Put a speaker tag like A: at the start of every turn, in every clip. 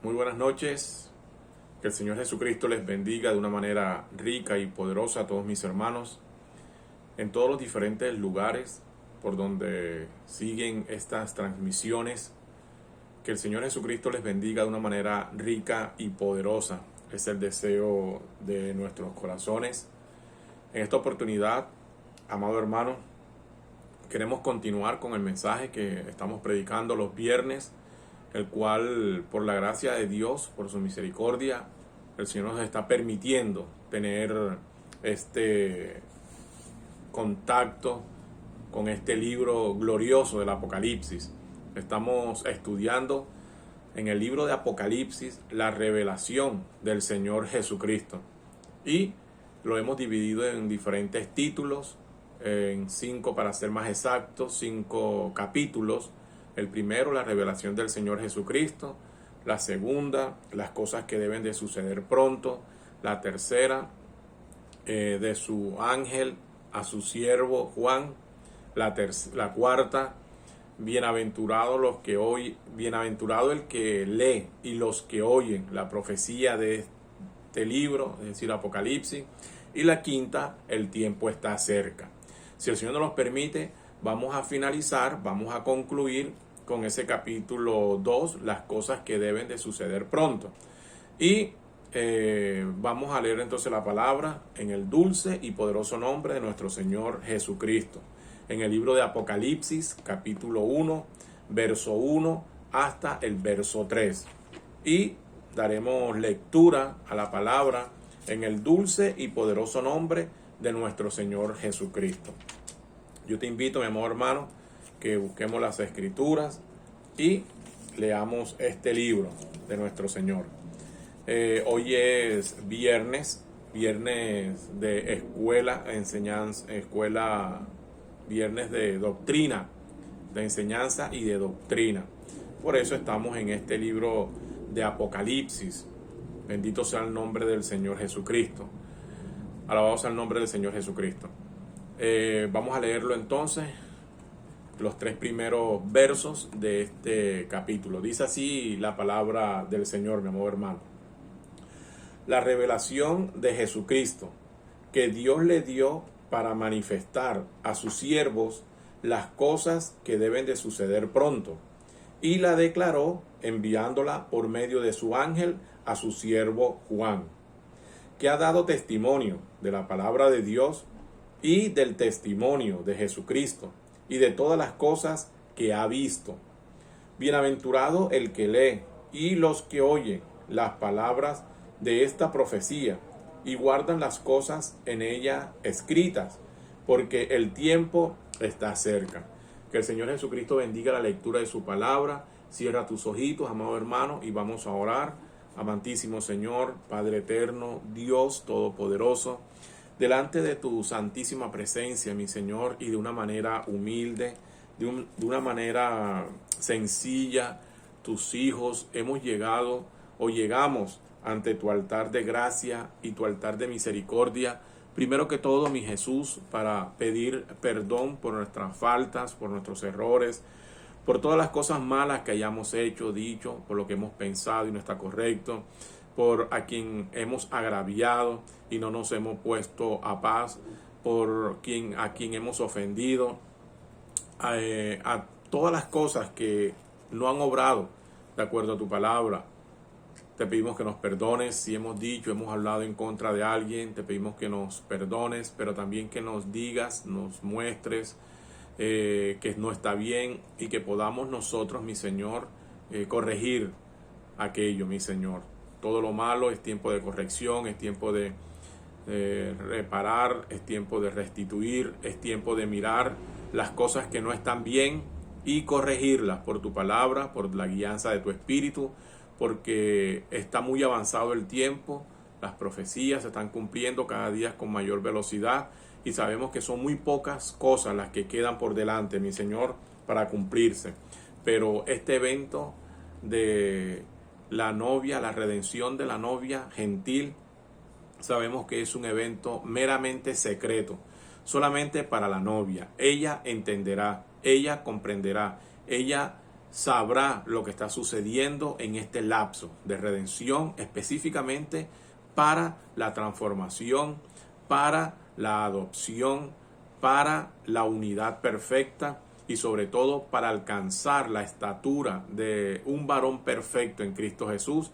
A: Muy buenas noches. Que el Señor Jesucristo les bendiga de una manera rica y poderosa a todos mis hermanos en todos los diferentes lugares por donde siguen estas transmisiones. Que el Señor Jesucristo les bendiga de una manera rica y poderosa. Es el deseo de nuestros corazones. En esta oportunidad, amado hermano, queremos continuar con el mensaje que estamos predicando los viernes, el cual, por la gracia de Dios, por su misericordia, el Señor nos está permitiendo tener este contacto con este libro glorioso del Apocalipsis. Estamos estudiando en el libro de Apocalipsis la revelación del Señor Jesucristo. Y lo hemos dividido en diferentes títulos, en 5 para ser más exactos, 5 capítulos. El primero, la revelación del Señor Jesucristo. La segunda, las cosas que deben de suceder pronto. La tercera, de su ángel a su siervo Juan. La cuarta, bienaventurado el que lee y los que oyen la profecía de este libro, es decir, Apocalipsis. Y la quinta, el tiempo está cerca. Si el Señor nos lo permite, vamos a finalizar, vamos a concluir con ese capítulo 2, las cosas que deben de suceder pronto. Y vamos a leer entonces la palabra en el dulce y poderoso nombre de nuestro Señor Jesucristo. En el libro de Apocalipsis, capítulo 1, verso 1 hasta el verso 3. Y daremos lectura a la palabra en el dulce y poderoso nombre de nuestro Señor Jesucristo. Yo te invito, mi amor hermano, que busquemos las escrituras y leamos este libro de nuestro Señor. Hoy es viernes de escuela, viernes de doctrina, de enseñanza y de doctrina. Por eso estamos en este libro de Apocalipsis. Bendito sea el nombre del Señor Jesucristo. Alabado sea el nombre del Señor Jesucristo. Vamos a leerlo entonces, los 3 primeros versos de este capítulo. Dice así la palabra del Señor, mi amado hermano. La revelación de Jesucristo, que Dios le dio para manifestar a sus siervos las cosas que deben de suceder pronto, y la declaró enviándola por medio de su ángel a su siervo Juan, que ha dado testimonio de la palabra de Dios y del testimonio de Jesucristo y de todas las cosas que ha visto. Bienaventurado el que lee y los que oyen las palabras de esta profecía y guardan las cosas en ella escritas, porque el tiempo está cerca. Que el Señor Jesucristo bendiga la lectura de su palabra. Cierra tus ojitos, amado hermano, y vamos a orar. Amantísimo Señor, Padre eterno, Dios todopoderoso, delante de tu santísima presencia, mi Señor, y de una manera humilde, de una manera sencilla, tus hijos hemos llegado o llegamos ante tu altar de gracia y tu altar de misericordia. Primero que todo, mi Jesús, para pedir perdón por nuestras faltas, por nuestros errores, por todas las cosas malas que hayamos hecho, dicho, por lo que hemos pensado y no está correcto, por a quien hemos agraviado y no nos hemos puesto a paz, por a quien hemos ofendido, a todas las cosas que no han obrado de acuerdo a tu palabra. Te pedimos que nos perdones si hemos dicho, hemos hablado en contra de alguien. Te pedimos que nos perdones, pero también que nos digas, nos muestres que no está bien y que podamos nosotros, mi Señor, corregir aquello, mi Señor. Todo lo malo es tiempo de corrección, es tiempo de reparar, es tiempo de restituir, es tiempo de mirar las cosas que no están bien y corregirlas por tu palabra, por la guianza de tu Espíritu, porque está muy avanzado el tiempo, las profecías se están cumpliendo cada día con mayor velocidad y sabemos que son muy pocas cosas las que quedan por delante, mi Señor, para cumplirse. Pero este evento de la novia, la redención de la novia gentil, sabemos que es un evento meramente secreto, solamente para la novia. Ella entenderá, ella comprenderá, ella sabrá lo que está sucediendo en este lapso de redención, específicamente para la transformación, para la adopción, para la unidad perfecta y sobre todo para alcanzar la estatura de un varón perfecto en Cristo Jesús.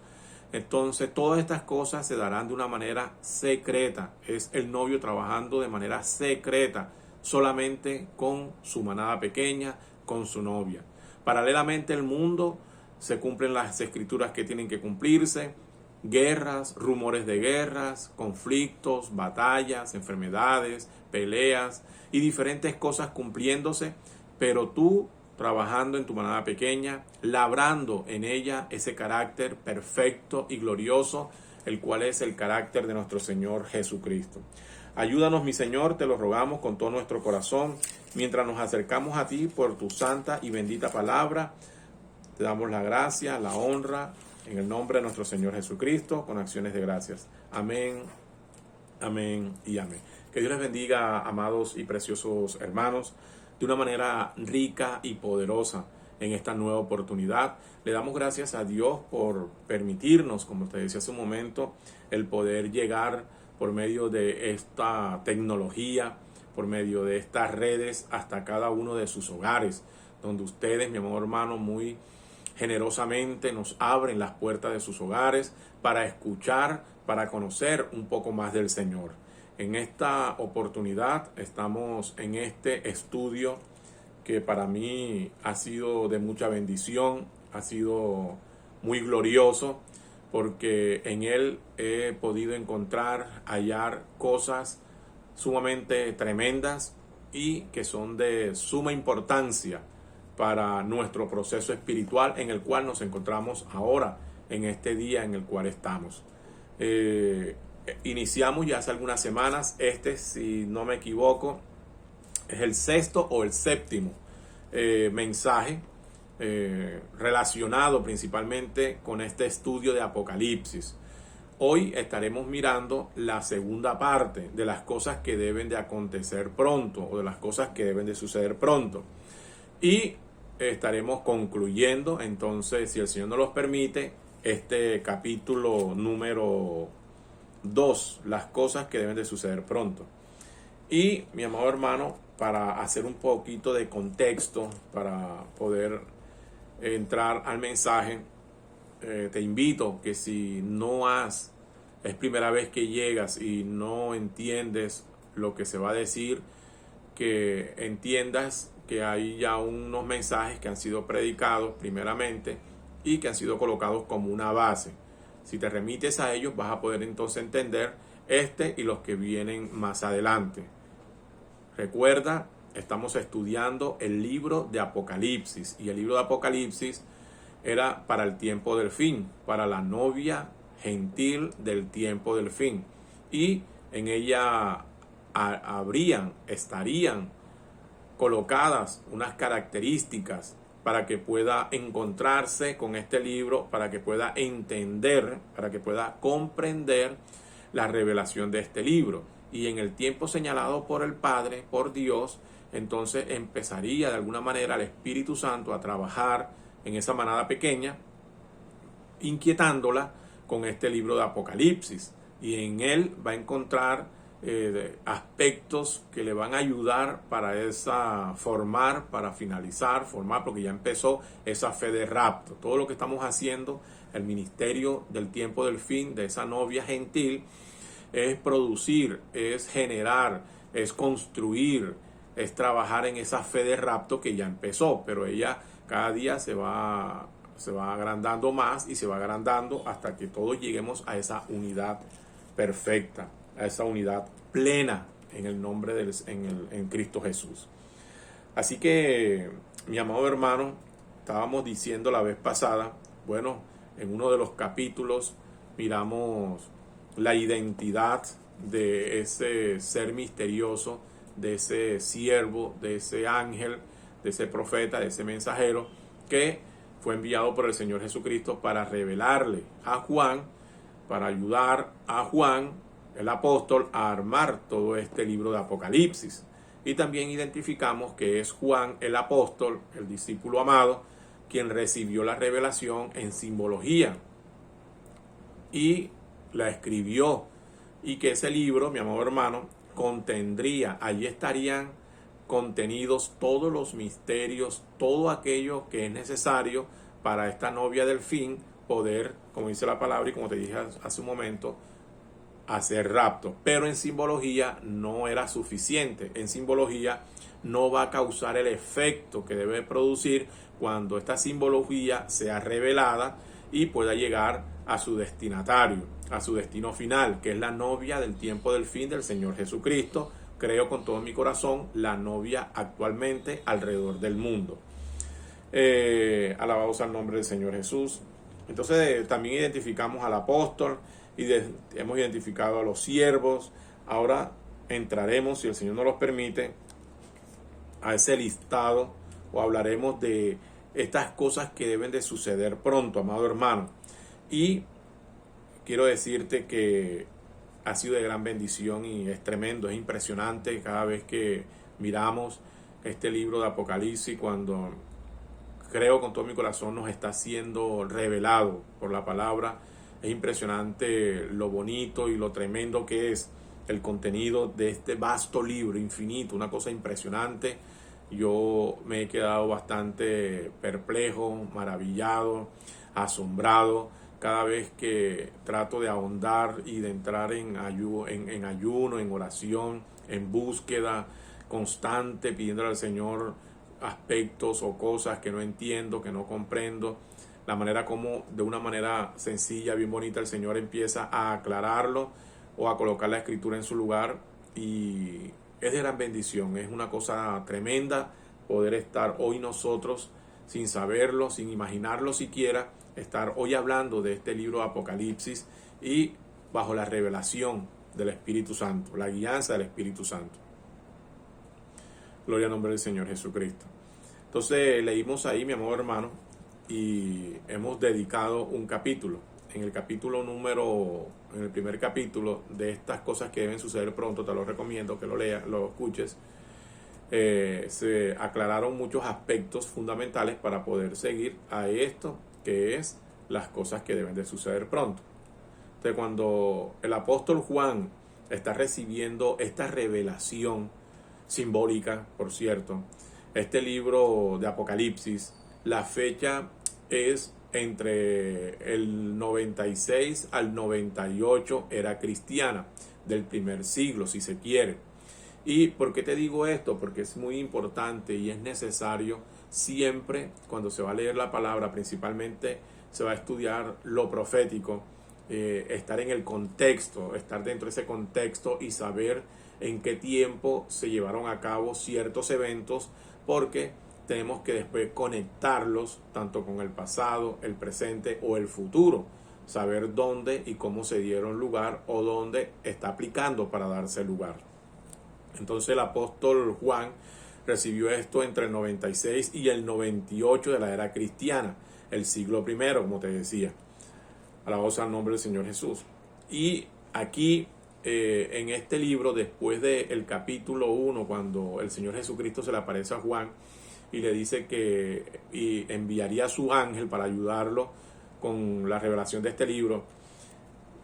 A: Entonces todas estas cosas se darán de una manera secreta. Es el novio trabajando de manera secreta, solamente con su manada pequeña, con su novia. Paralelamente el mundo se cumplen las escrituras que tienen que cumplirse, guerras, rumores de guerras, conflictos, batallas, enfermedades, peleas y diferentes cosas cumpliéndose, pero tú trabajando en tu manada pequeña, labrando en ella ese carácter perfecto y glorioso, el cual es el carácter de nuestro Señor Jesucristo. Ayúdanos, mi Señor, te lo rogamos con todo nuestro corazón, mientras nos acercamos a ti por tu santa y bendita palabra. Te damos la gracia, la honra, en el nombre de nuestro Señor Jesucristo, con acciones de gracias. Amén, amén y amén. Que Dios les bendiga, amados y preciosos hermanos, de una manera rica y poderosa en esta nueva oportunidad. Le damos gracias a Dios por permitirnos, como te decía hace un momento, el poder llegar por medio de esta tecnología, por medio de estas redes, hasta cada uno de sus hogares, donde ustedes, mi amado hermano, muy generosamente nos abren las puertas de sus hogares para escuchar, para conocer un poco más del Señor. En esta oportunidad estamos en este estudio que para mí ha sido de mucha bendición, ha sido muy glorioso, porque en él he podido hallar cosas sumamente tremendas y que son de suma importancia para nuestro proceso espiritual en el cual nos encontramos ahora, en este día en el cual estamos. Iniciamos ya hace algunas semanas, si no me equivoco, es el sexto o el séptimo mensaje relacionado principalmente con este estudio de Apocalipsis. Hoy estaremos mirando la segunda parte de las cosas que deben de acontecer pronto o de las cosas que deben de suceder pronto. Y estaremos concluyendo entonces, si el Señor nos los permite, este capítulo número 2, las cosas que deben de suceder pronto. Y mi amado hermano, para hacer un poquito de contexto, para poder entrar al mensaje, te invito que si es primera vez que llegas y no entiendes lo que se va a decir, que entiendas que hay ya unos mensajes que han sido predicados primeramente y que han sido colocados como una base. Si te remites a ellos, vas a poder entonces entender y los que vienen más adelante. Recuerda, estamos estudiando el libro de Apocalipsis, y el libro de Apocalipsis era para el tiempo del fin, para la novia gentil del tiempo del fin. Y en ella estarían colocadas unas características para que pueda encontrarse con este libro, para que pueda entender, para que pueda comprender la revelación de este libro. Y en el tiempo señalado por el Padre, por Dios, entonces empezaría de alguna manera el Espíritu Santo a trabajar en esa manada pequeña, inquietándola con este libro de Apocalipsis. Y en él va a encontrar aspectos que le van a ayudar para formar, porque ya empezó esa fe de rapto. Todo lo que estamos haciendo, el ministerio del tiempo del fin, de esa novia gentil, es producir, es generar, es construir, es trabajar en esa fe de rapto que ya empezó, pero ella cada día se va agrandando más y se va agrandando hasta que todos lleguemos a esa unidad perfecta, a esa unidad plena en el nombre en Cristo Jesús. Así que, mi amado hermano, estábamos diciendo la vez pasada, bueno, en uno de los capítulos miramos la identidad de ese ser misterioso, de ese siervo, de ese ángel, de ese profeta, de ese mensajero que fue enviado por el Señor Jesucristo para revelarle a Juan, para ayudar a Juan, el apóstol, a armar todo este libro de Apocalipsis. Y también identificamos que es Juan el apóstol, el discípulo amado, quien recibió la revelación en simbología y la escribió, y que ese libro, mi amado hermano, contendría, allí estarían contenidos todos los misterios, todo aquello que es necesario para esta novia del fin poder, como dice la palabra y como te dije hace un momento, hacer rapto. Pero en simbología no era suficiente. En simbología no va a causar el efecto que debe producir cuando esta simbología sea revelada y pueda llegar a su destinatario, a su destino final, que es la novia del tiempo del fin del Señor Jesucristo. Creo con todo mi corazón, la novia actualmente alrededor del mundo. Alabados al nombre del Señor Jesús. Entonces también identificamos al apóstol y hemos identificado a los siervos. Ahora entraremos, si el Señor nos lo permite, a ese listado, o hablaremos de estas cosas que deben de suceder pronto, amado hermano. Y quiero decirte que ha sido de gran bendición y es tremendo, es impresionante cada vez que miramos este libro de Apocalipsis, cuando creo con todo mi corazón nos está siendo revelado por la palabra. Es impresionante lo bonito y lo tremendo que es el contenido de este vasto libro infinito, una cosa impresionante. Yo me he quedado bastante perplejo, maravillado, asombrado cada vez que trato de ahondar y de entrar en ayuno, en oración, en búsqueda constante, pidiéndole al Señor aspectos o cosas que no entiendo, que no comprendo. La manera como de una manera sencilla, bien bonita, el Señor empieza a aclararlo o a colocar la escritura en su lugar, y es de gran bendición. Es una cosa tremenda poder estar hoy nosotros, sin saberlo, sin imaginarlo siquiera, estar hoy hablando de este libro de Apocalipsis y bajo la revelación del Espíritu Santo, la guianza del Espíritu Santo. Gloria al nombre del Señor Jesucristo. Entonces leímos ahí, mi amado hermano, y hemos dedicado un capítulo. En el primer capítulo de estas cosas que deben suceder pronto, te lo recomiendo que lo leas, lo escuches. Se aclararon muchos aspectos fundamentales para poder seguir a esto, que es las cosas que deben de suceder pronto. Entonces, cuando el apóstol Juan está recibiendo esta revelación simbólica, por cierto, este libro de Apocalipsis, la fecha es entre el 96 al 98 era cristiana, del primer siglo, si se quiere. ¿Y por qué te digo esto? Porque es muy importante y es necesario siempre, cuando se va a leer la palabra, principalmente se va a estudiar lo profético, estar en el contexto, estar dentro de ese contexto y saber en qué tiempo se llevaron a cabo ciertos eventos, porque tenemos que después conectarlos tanto con el pasado, el presente o el futuro, saber dónde y cómo se dieron lugar o dónde está aplicando para darse lugar. Entonces el apóstol Juan recibió esto entre el 96 y el 98 de la era cristiana, el siglo I, como te decía. Alabados al nombre del Señor Jesús. Y aquí en este libro, después del capítulo 1, cuando el Señor Jesucristo se le aparece a Juan y le dice que enviaría a su ángel para ayudarlo con la revelación de este libro,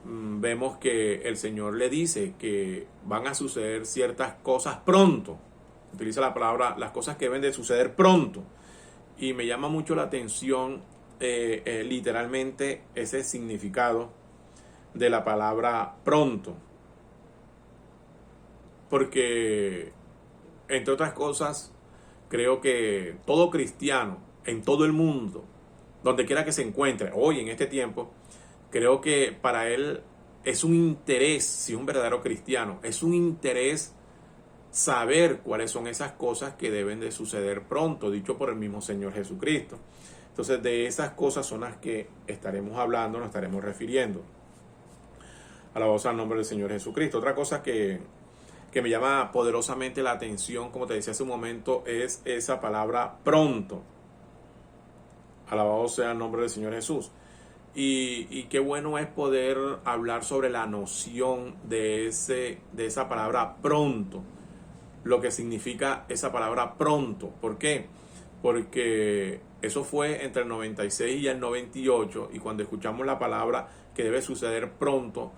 A: vemos que el Señor le dice que van a suceder ciertas cosas pronto. Utiliza la palabra, las cosas que deben de suceder pronto. Y me llama mucho la atención literalmente ese significado de la palabra pronto. Porque, entre otras cosas, creo que todo cristiano en todo el mundo, donde quiera que se encuentre hoy en este tiempo, creo que para él es un interés, si es un verdadero cristiano, es un interés saber cuáles son esas cosas que deben de suceder pronto, dicho por el mismo Señor Jesucristo. Entonces, de esas cosas son las que estaremos hablando, nos estaremos refiriendo. Alabados al nombre del Señor Jesucristo. Otra cosa que me llama poderosamente la atención, como te decía hace un momento, es esa palabra pronto. Alabado sea el nombre del Señor Jesús. Y qué bueno es poder hablar sobre la noción de esa palabra pronto, lo que significa esa palabra pronto. ¿Por qué? Porque Eso fue entre el 96 y el 98, y cuando escuchamos la palabra que debe suceder pronto,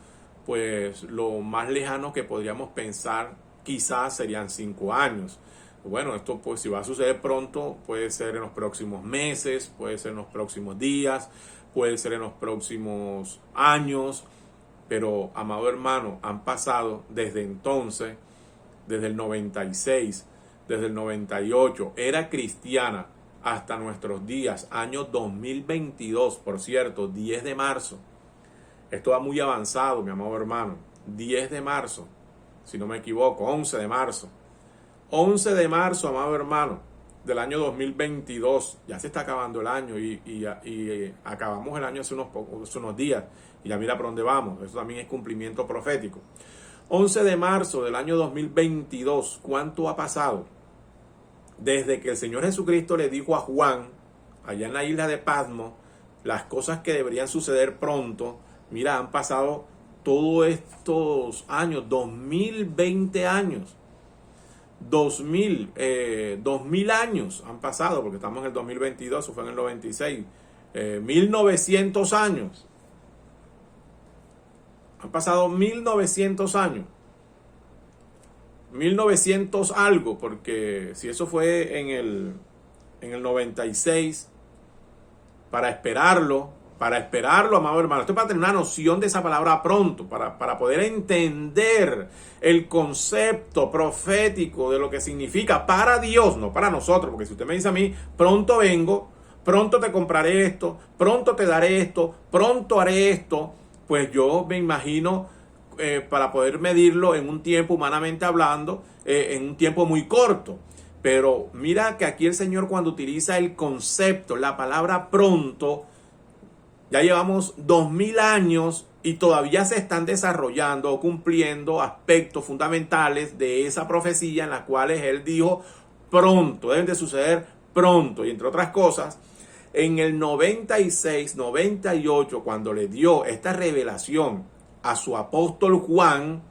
A: pues lo más lejano que podríamos pensar quizás serían 5 años. Bueno, esto pues si va a suceder pronto, puede ser en los próximos meses, puede ser en los próximos días, puede ser en los próximos años, pero amado hermano, han pasado desde entonces, desde el 96, desde el 98, era cristiana, hasta nuestros días, año 2022, por cierto, 10 de marzo. Esto va muy avanzado, mi amado hermano. 10 de marzo, si no me equivoco, 11 de marzo. 11 de marzo, amado hermano, del año 2022. Ya se está acabando el año y acabamos el año hace unos días. Y ya mira por dónde vamos. Eso también es cumplimiento profético. 11 de marzo del año 2022. ¿Cuánto ha pasado? Desde que el Señor Jesucristo le dijo a Juan, allá en la isla de Patmos, las cosas que deberían suceder pronto. Mira, han pasado todos estos años, 2020 años. 2000 años han pasado, porque estamos en el 2022, eso fue en el 96. 1900 años. Han pasado 1900 años. 1900 algo, porque si eso fue en el 96, para esperarlo, amado hermano. Esto es para tener una noción de esa palabra pronto, para poder entender el concepto profético de lo que significa para Dios, no para nosotros. Porque si usted me dice a mí, pronto vengo, pronto te compraré esto, pronto te daré esto, pronto haré esto, pues yo me imagino para poder medirlo en un tiempo, humanamente hablando, en un tiempo muy corto. Pero mira que aquí el Señor, cuando utiliza el concepto, la palabra pronto, ya llevamos 2000 años y todavía se están desarrollando o cumpliendo aspectos fundamentales de esa profecía, en las cuales Él dijo pronto, deben de suceder pronto. Y entre otras cosas, en el 96, 98, cuando le dio esta revelación a su apóstol Juan,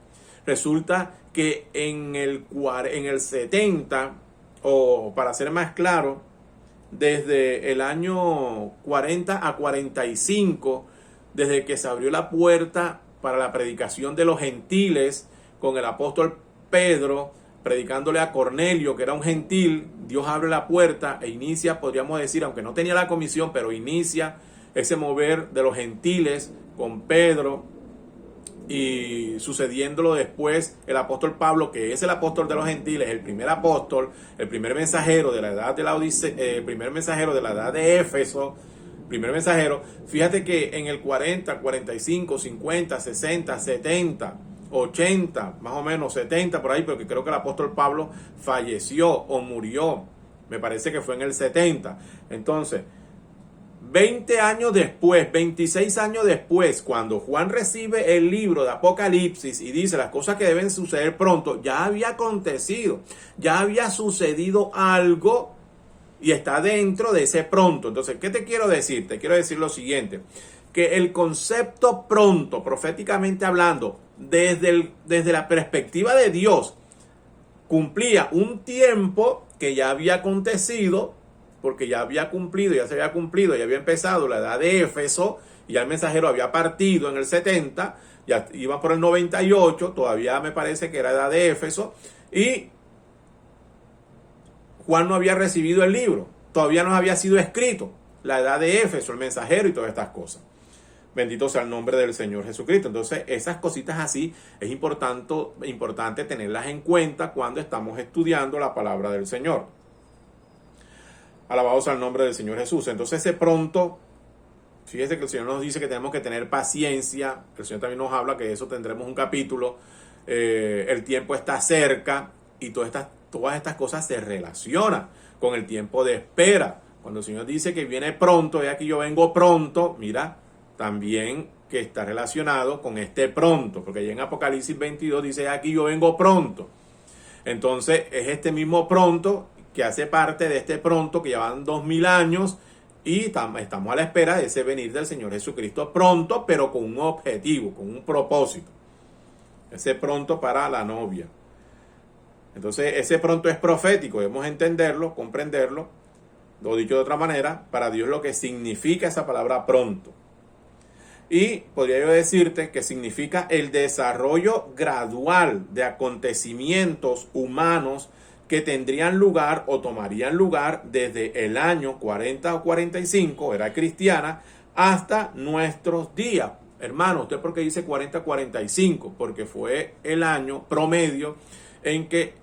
A: resulta que en el 70, o para ser más claro, desde el año 40 a 45, desde que se abrió la puerta para la predicación de los gentiles, con el apóstol Pedro predicándole a Cornelio, que era un gentil, Dios abre la puerta e inicia, podríamos decir, aunque no tenía la comisión, pero inicia ese mover de los gentiles con Pedro, y sucediéndolo después el apóstol Pablo, que es el apóstol de los gentiles, el primer apóstol, el primer mensajero de la edad de la Odisea, el primer mensajero de la edad de Éfeso, primer mensajero. Fíjate que en el 40, 45, 50, 60, 70, 80, más o menos 70 por ahí, porque creo que el apóstol Pablo falleció o murió, me parece que fue en el 70. Entonces, 20 años después, 26 años después, cuando Juan recibe el libro de Apocalipsis y dice las cosas que deben suceder pronto, ya había acontecido, ya había sucedido algo y está dentro de ese pronto. Entonces, ¿qué te quiero decir? Te quiero decir lo siguiente, que el concepto pronto, proféticamente hablando, desde la perspectiva de Dios, cumplía un tiempo que ya había acontecido, porque ya había cumplido, ya se había cumplido, ya había empezado la edad de Éfeso, y ya el mensajero había partido en el 70, ya iba por el 98, todavía me parece que era edad de Éfeso, y Juan no había recibido el libro, todavía no había sido escrito, la edad de Éfeso, el mensajero y todas estas cosas. Bendito sea el nombre del Señor Jesucristo. Entonces, esas cositas así es importante tenerlas en cuenta cuando estamos estudiando la palabra del Señor. Alabados al nombre del Señor Jesús. Entonces, ese pronto, fíjese que el Señor nos dice que tenemos que tener paciencia. El Señor también nos habla que de eso tendremos un capítulo. El tiempo está cerca y todas estas cosas se relacionan con el tiempo de espera. Cuando el Señor dice que viene pronto, aquí yo vengo pronto, mira, también que está relacionado con este pronto, porque ya en Apocalipsis 22 dice aquí yo vengo pronto. Entonces, es este mismo pronto que hace parte de este pronto que llevan 2000 años y estamos a la espera de ese venir del Señor Jesucristo pronto, pero con un objetivo, con un propósito. Ese pronto para la novia. Entonces, ese pronto es profético, debemos entenderlo, comprenderlo, o dicho de otra manera, para Dios lo que significa esa palabra pronto. Y podría yo decirte que significa el desarrollo gradual de acontecimientos humanos que tendrían lugar o tomarían lugar desde el año 40 o 45, era cristiana, hasta nuestros días. Hermano, ¿usted por qué dice 40-45? Porque fue el año promedio en que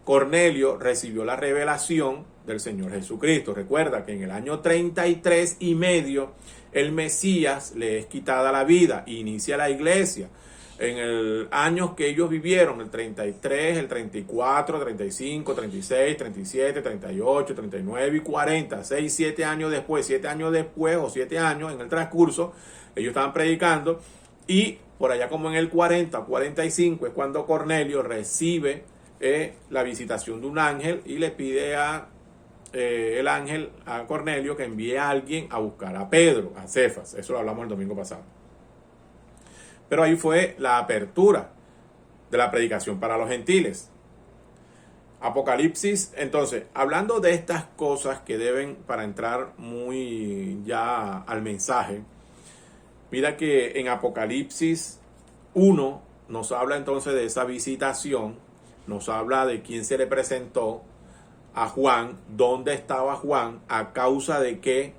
A: Cornelio recibió la revelación del Señor Jesucristo. Recuerda que en el año 33 y medio el Mesías le es quitada la vida e inicia la iglesia. En el años que ellos vivieron, el 33, el 34, 35, 36, 37, 38, 39 y 40, 6, 7 años después, 7 años después o 7 años en el transcurso, ellos estaban predicando y por allá como en el 40, 45 es cuando Cornelio recibe la visitación de un ángel y le pide el ángel a Cornelio que envíe a alguien a buscar a Pedro, a Cefas. Eso lo hablamos el domingo pasado. Pero ahí fue la apertura de la predicación para los gentiles. Apocalipsis, entonces, hablando de estas cosas que deben, para entrar muy ya al mensaje, mira que en Apocalipsis 1 nos habla entonces de esa visitación, nos habla de quién se le presentó a Juan, dónde estaba Juan, a causa de que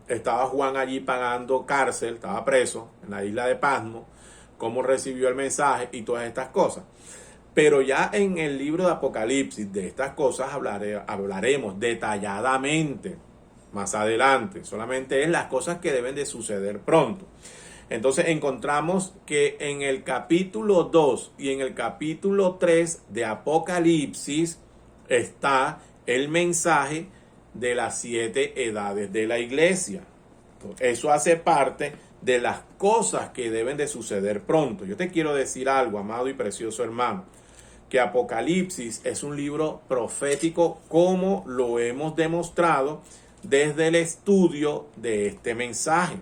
A: estaba Juan allí pagando cárcel, estaba preso en la isla de Patmos, cómo recibió el mensaje y todas estas cosas. Pero ya en el libro de Apocalipsis de estas cosas hablaremos detalladamente más adelante. Solamente es las cosas que deben de suceder pronto. Entonces encontramos que en el capítulo 2 y en el capítulo 3 de Apocalipsis está el mensaje de las 7 edades de la iglesia. Eso hace parte de las cosas que deben de suceder pronto. Yo te quiero decir algo, amado y precioso hermano, que Apocalipsis es un libro profético como lo hemos demostrado desde el estudio de este mensaje.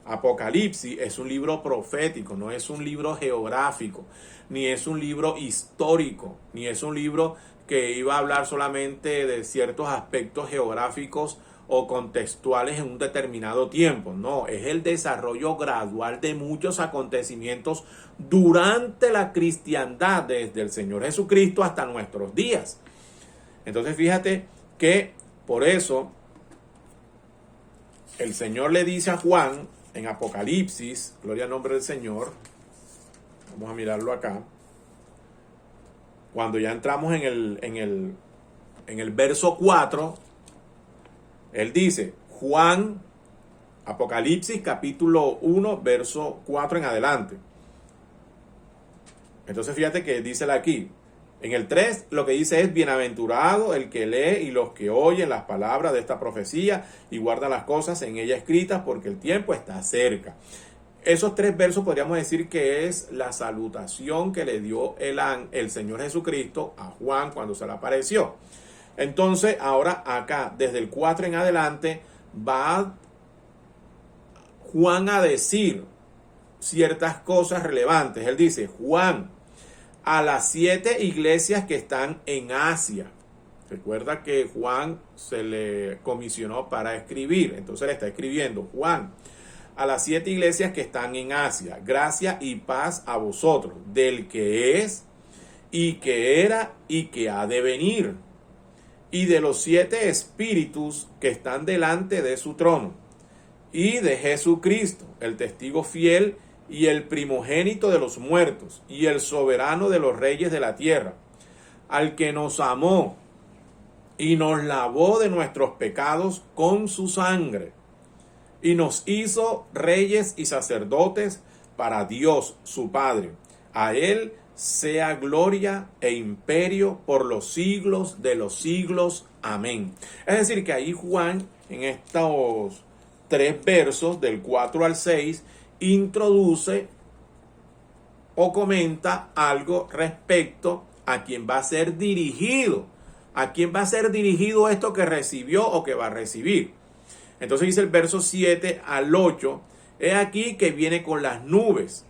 A: Apocalipsis es un libro profético, no es un libro geográfico, ni es un libro histórico, ni es un libro que iba a hablar solamente de ciertos aspectos geográficos o contextuales en un determinado tiempo. No, es el desarrollo gradual de muchos acontecimientos durante la cristiandad, desde el Señor Jesucristo hasta nuestros días. Entonces fíjate que por eso el Señor le dice a Juan en Apocalipsis, gloria al nombre del Señor, vamos a mirarlo acá, cuando ya entramos en el verso 4, él dice, Juan, Apocalipsis capítulo 1, verso 4 en adelante. Entonces fíjate que dice aquí, en el 3 lo que dice es, bienaventurado el que lee y los que oyen las palabras de esta profecía y guardan las cosas en ella escritas porque el tiempo está cerca. Esos 3 versos podríamos decir que es la salutación que le dio el Señor Jesucristo a Juan cuando se le apareció. Entonces, ahora acá, desde el 4 en adelante, va Juan a decir ciertas cosas relevantes. Él dice, Juan, a las 7 iglesias que están en Asia. Recuerda que Juan se le comisionó para escribir, entonces le está escribiendo, Juan, a las 7 iglesias que están en Asia, gracia y paz a vosotros, del que es, y que era, y que ha de venir, y de los 7 espíritus que están delante de su trono, y de Jesucristo, el testigo fiel, y el primogénito de los muertos, y el soberano de los reyes de la tierra, al que nos amó, y nos lavó de nuestros pecados con su sangre, y nos hizo reyes y sacerdotes para Dios su Padre. A él sea gloria e imperio por los siglos de los siglos. Amén. Es decir, que ahí Juan, en estos 3 versos, del 4 al 6, introduce o comenta algo respecto a quién va a ser dirigido. ¿A quién va a ser dirigido esto que recibió o que va a recibir? Entonces dice el verso 7 al 8, he aquí que viene con las nubes,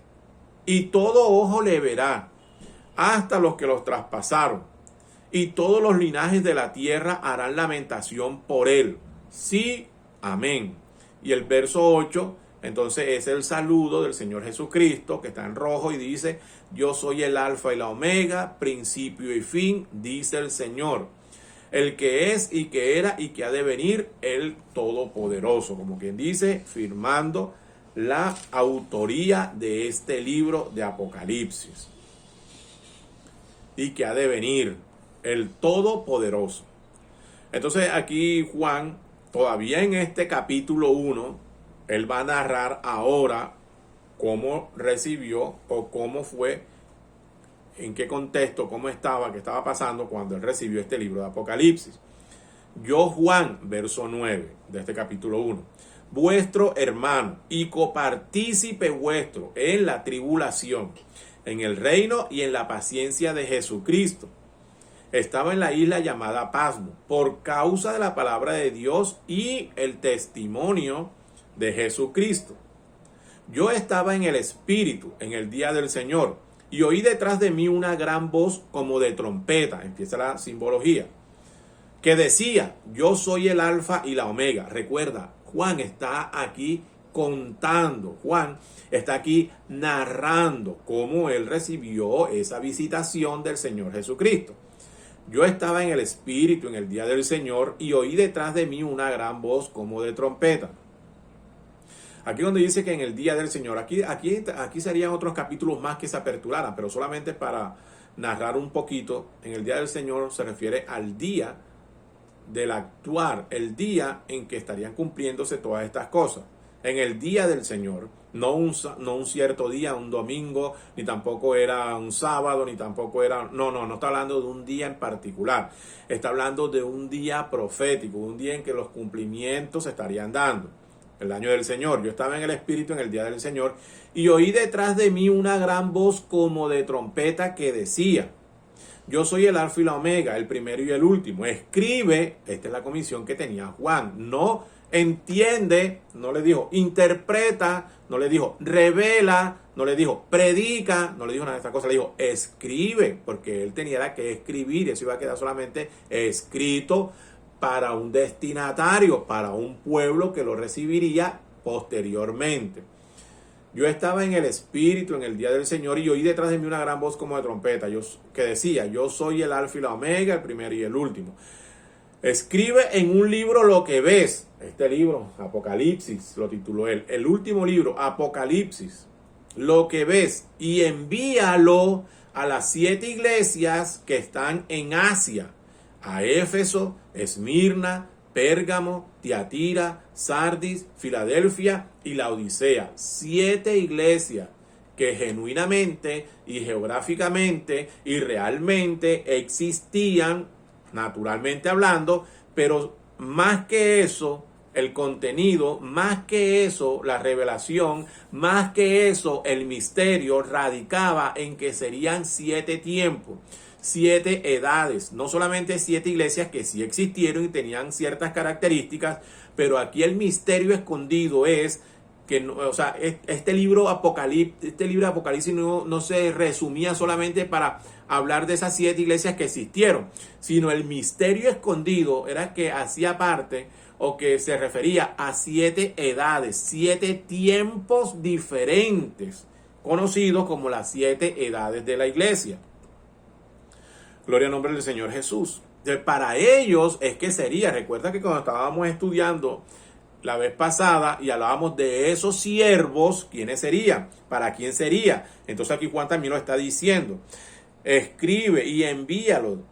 A: y todo ojo le verá, hasta los que los traspasaron, y todos los linajes de la tierra harán lamentación por él. Sí, amén. Y el verso 8, entonces es el saludo del Señor Jesucristo, que está en rojo y dice: yo soy el alfa y la omega, principio y fin, dice el Señor, el que es y que era y que ha de venir, el Todopoderoso. Como quien dice, firmando la autoría de este libro de Apocalipsis. Y que ha de venir, el Todopoderoso. Entonces aquí Juan, todavía en este capítulo 1, él va a narrar ahora cómo recibió o cómo fue, en qué contexto, cómo estaba, qué estaba pasando cuando él recibió este libro de Apocalipsis. Yo, Juan, verso 9 de este capítulo 1, vuestro hermano y copartícipe vuestro en la tribulación, en el reino y en la paciencia de Jesucristo, estaba en la isla llamada Pasmo, por causa de la palabra de Dios y el testimonio de Jesucristo. Yo estaba en el Espíritu en el día del Señor, y oí detrás de mí una gran voz como de trompeta, empieza la simbología, que decía: yo soy el alfa y la omega. Recuerda, Juan está aquí contando, Juan está aquí narrando cómo él recibió esa visitación del Señor Jesucristo. Yo estaba en el Espíritu en el día del Señor y oí detrás de mí una gran voz como de trompeta. Aquí donde dice que en el día del Señor, aquí serían otros capítulos más que se aperturaran, pero solamente para narrar un poquito, en el día del Señor se refiere al día del actuar, el día en que estarían cumpliéndose todas estas cosas. En el día del Señor, no un cierto día, un domingo, ni tampoco era un sábado, ni tampoco era... No está hablando de un día en particular. Está hablando de un día profético, un día en que los cumplimientos se estarían dando. El año del Señor. Yo estaba en el Espíritu en el día del Señor y oí detrás de mí una gran voz como de trompeta que decía: yo soy el alfa y la omega, el primero y el último. Escribe, esta es la comisión que tenía Juan. No entiende, no le dijo interpreta, no le dijo revela, no le dijo predica, no le dijo nada de estas cosas, le dijo escribe, porque él tenía que escribir, eso iba a quedar solamente escrito para un destinatario, para un pueblo que lo recibiría posteriormente. Yo estaba en el Espíritu en el día del Señor y oí detrás de mí una gran voz como de trompeta, que decía: yo soy el alfa y la omega, el primero y el último. Escribe en un libro lo que ves. Este libro, Apocalipsis, lo tituló él. El último libro, Apocalipsis. Lo que ves, y envíalo a las 7 iglesias que están en Asia: a Éfeso, Esmirna, Pérgamo, Tiatira, Sardis, Filadelfia y Laodicea. 7 iglesias que genuinamente y geográficamente y realmente existían, naturalmente hablando, pero más que eso, el contenido, más que eso, la revelación, más que eso, el misterio radicaba en que serían 7 tiempos, 7 edades, no solamente 7 iglesias que sí existieron y tenían ciertas características, pero aquí el misterio escondido es que, o sea, este libro de Apocalipsis no se resumía solamente para hablar de esas 7 iglesias que existieron, sino el misterio escondido era que hacía parte o que se refería a 7 edades, 7 tiempos diferentes, conocidos como las 7 edades de la iglesia. Gloria al nombre del Señor Jesús. Para ellos es que sería, recuerda que cuando estábamos estudiando la vez pasada y hablábamos de esos siervos, ¿quiénes serían? ¿Para quién sería? Entonces aquí Juan también lo está diciendo. Escribe y envíalo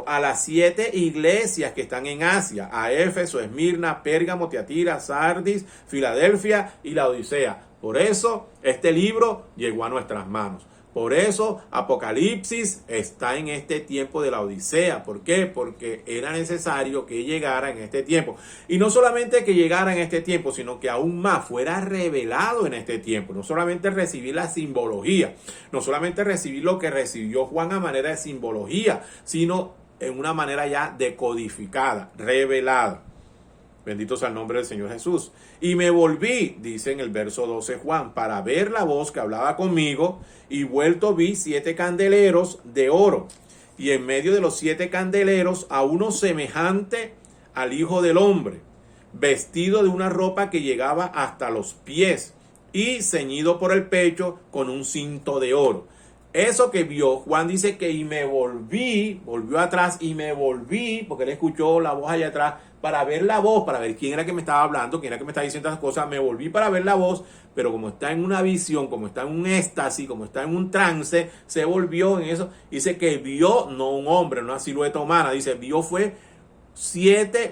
A: a las 7 iglesias que están en Asia: a Éfeso, Esmirna, Pérgamo, Tiatira, Sardis, Filadelfia y Laodicea. Por eso este libro llegó a nuestras manos. Por eso Apocalipsis está en este tiempo de la Odisea. ¿Por qué? Porque era necesario que llegara en este tiempo. Y no solamente que llegara en este tiempo, sino que aún más fuera revelado en este tiempo. No solamente recibir la simbología, no solamente recibir lo que recibió Juan a manera de simbología, sino en una manera ya decodificada, revelada. Bendito sea el nombre del Señor Jesús. Y me volví, dice en el verso 12 Juan, para ver la voz que hablaba conmigo, y vuelto vi 7 candeleros de oro, y en medio de los 7 candeleros a uno semejante al Hijo del Hombre, vestido de una ropa que llegaba hasta los pies, y ceñido por el pecho con un cinto de oro. Eso que vio, Juan dice que y me volví, volvió atrás y me volví, porque él escuchó la voz allá atrás, para ver la voz, para ver quién era que me estaba hablando, quién era que me estaba diciendo esas cosas. Me volví para ver la voz, pero como está en una visión, como está en un éxtasis, como está en un trance, se volvió en eso. Dice que vio, no un hombre, no una silueta humana, dice, vio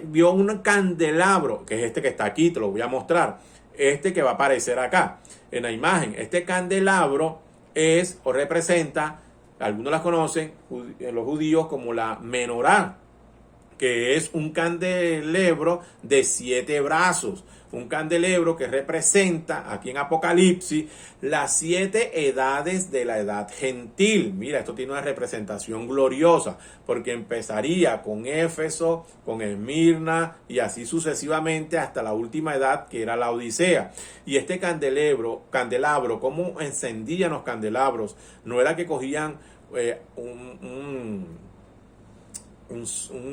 A: vio un candelabro, que es este que está aquí, te lo voy a mostrar, este que va a aparecer acá en la imagen. Este candelabro es o representa, algunos las conocen, los judíos, como la menorá, que es un candelabro de 7 brazos, un candelabro que representa aquí en Apocalipsis las 7 edades de la edad gentil. Mira, esto tiene una representación gloriosa, porque empezaría con Éfeso, con Esmirna y así sucesivamente hasta la última edad, que era la Odisea. Y este candelabro, ¿cómo encendían los candelabros? No era que cogían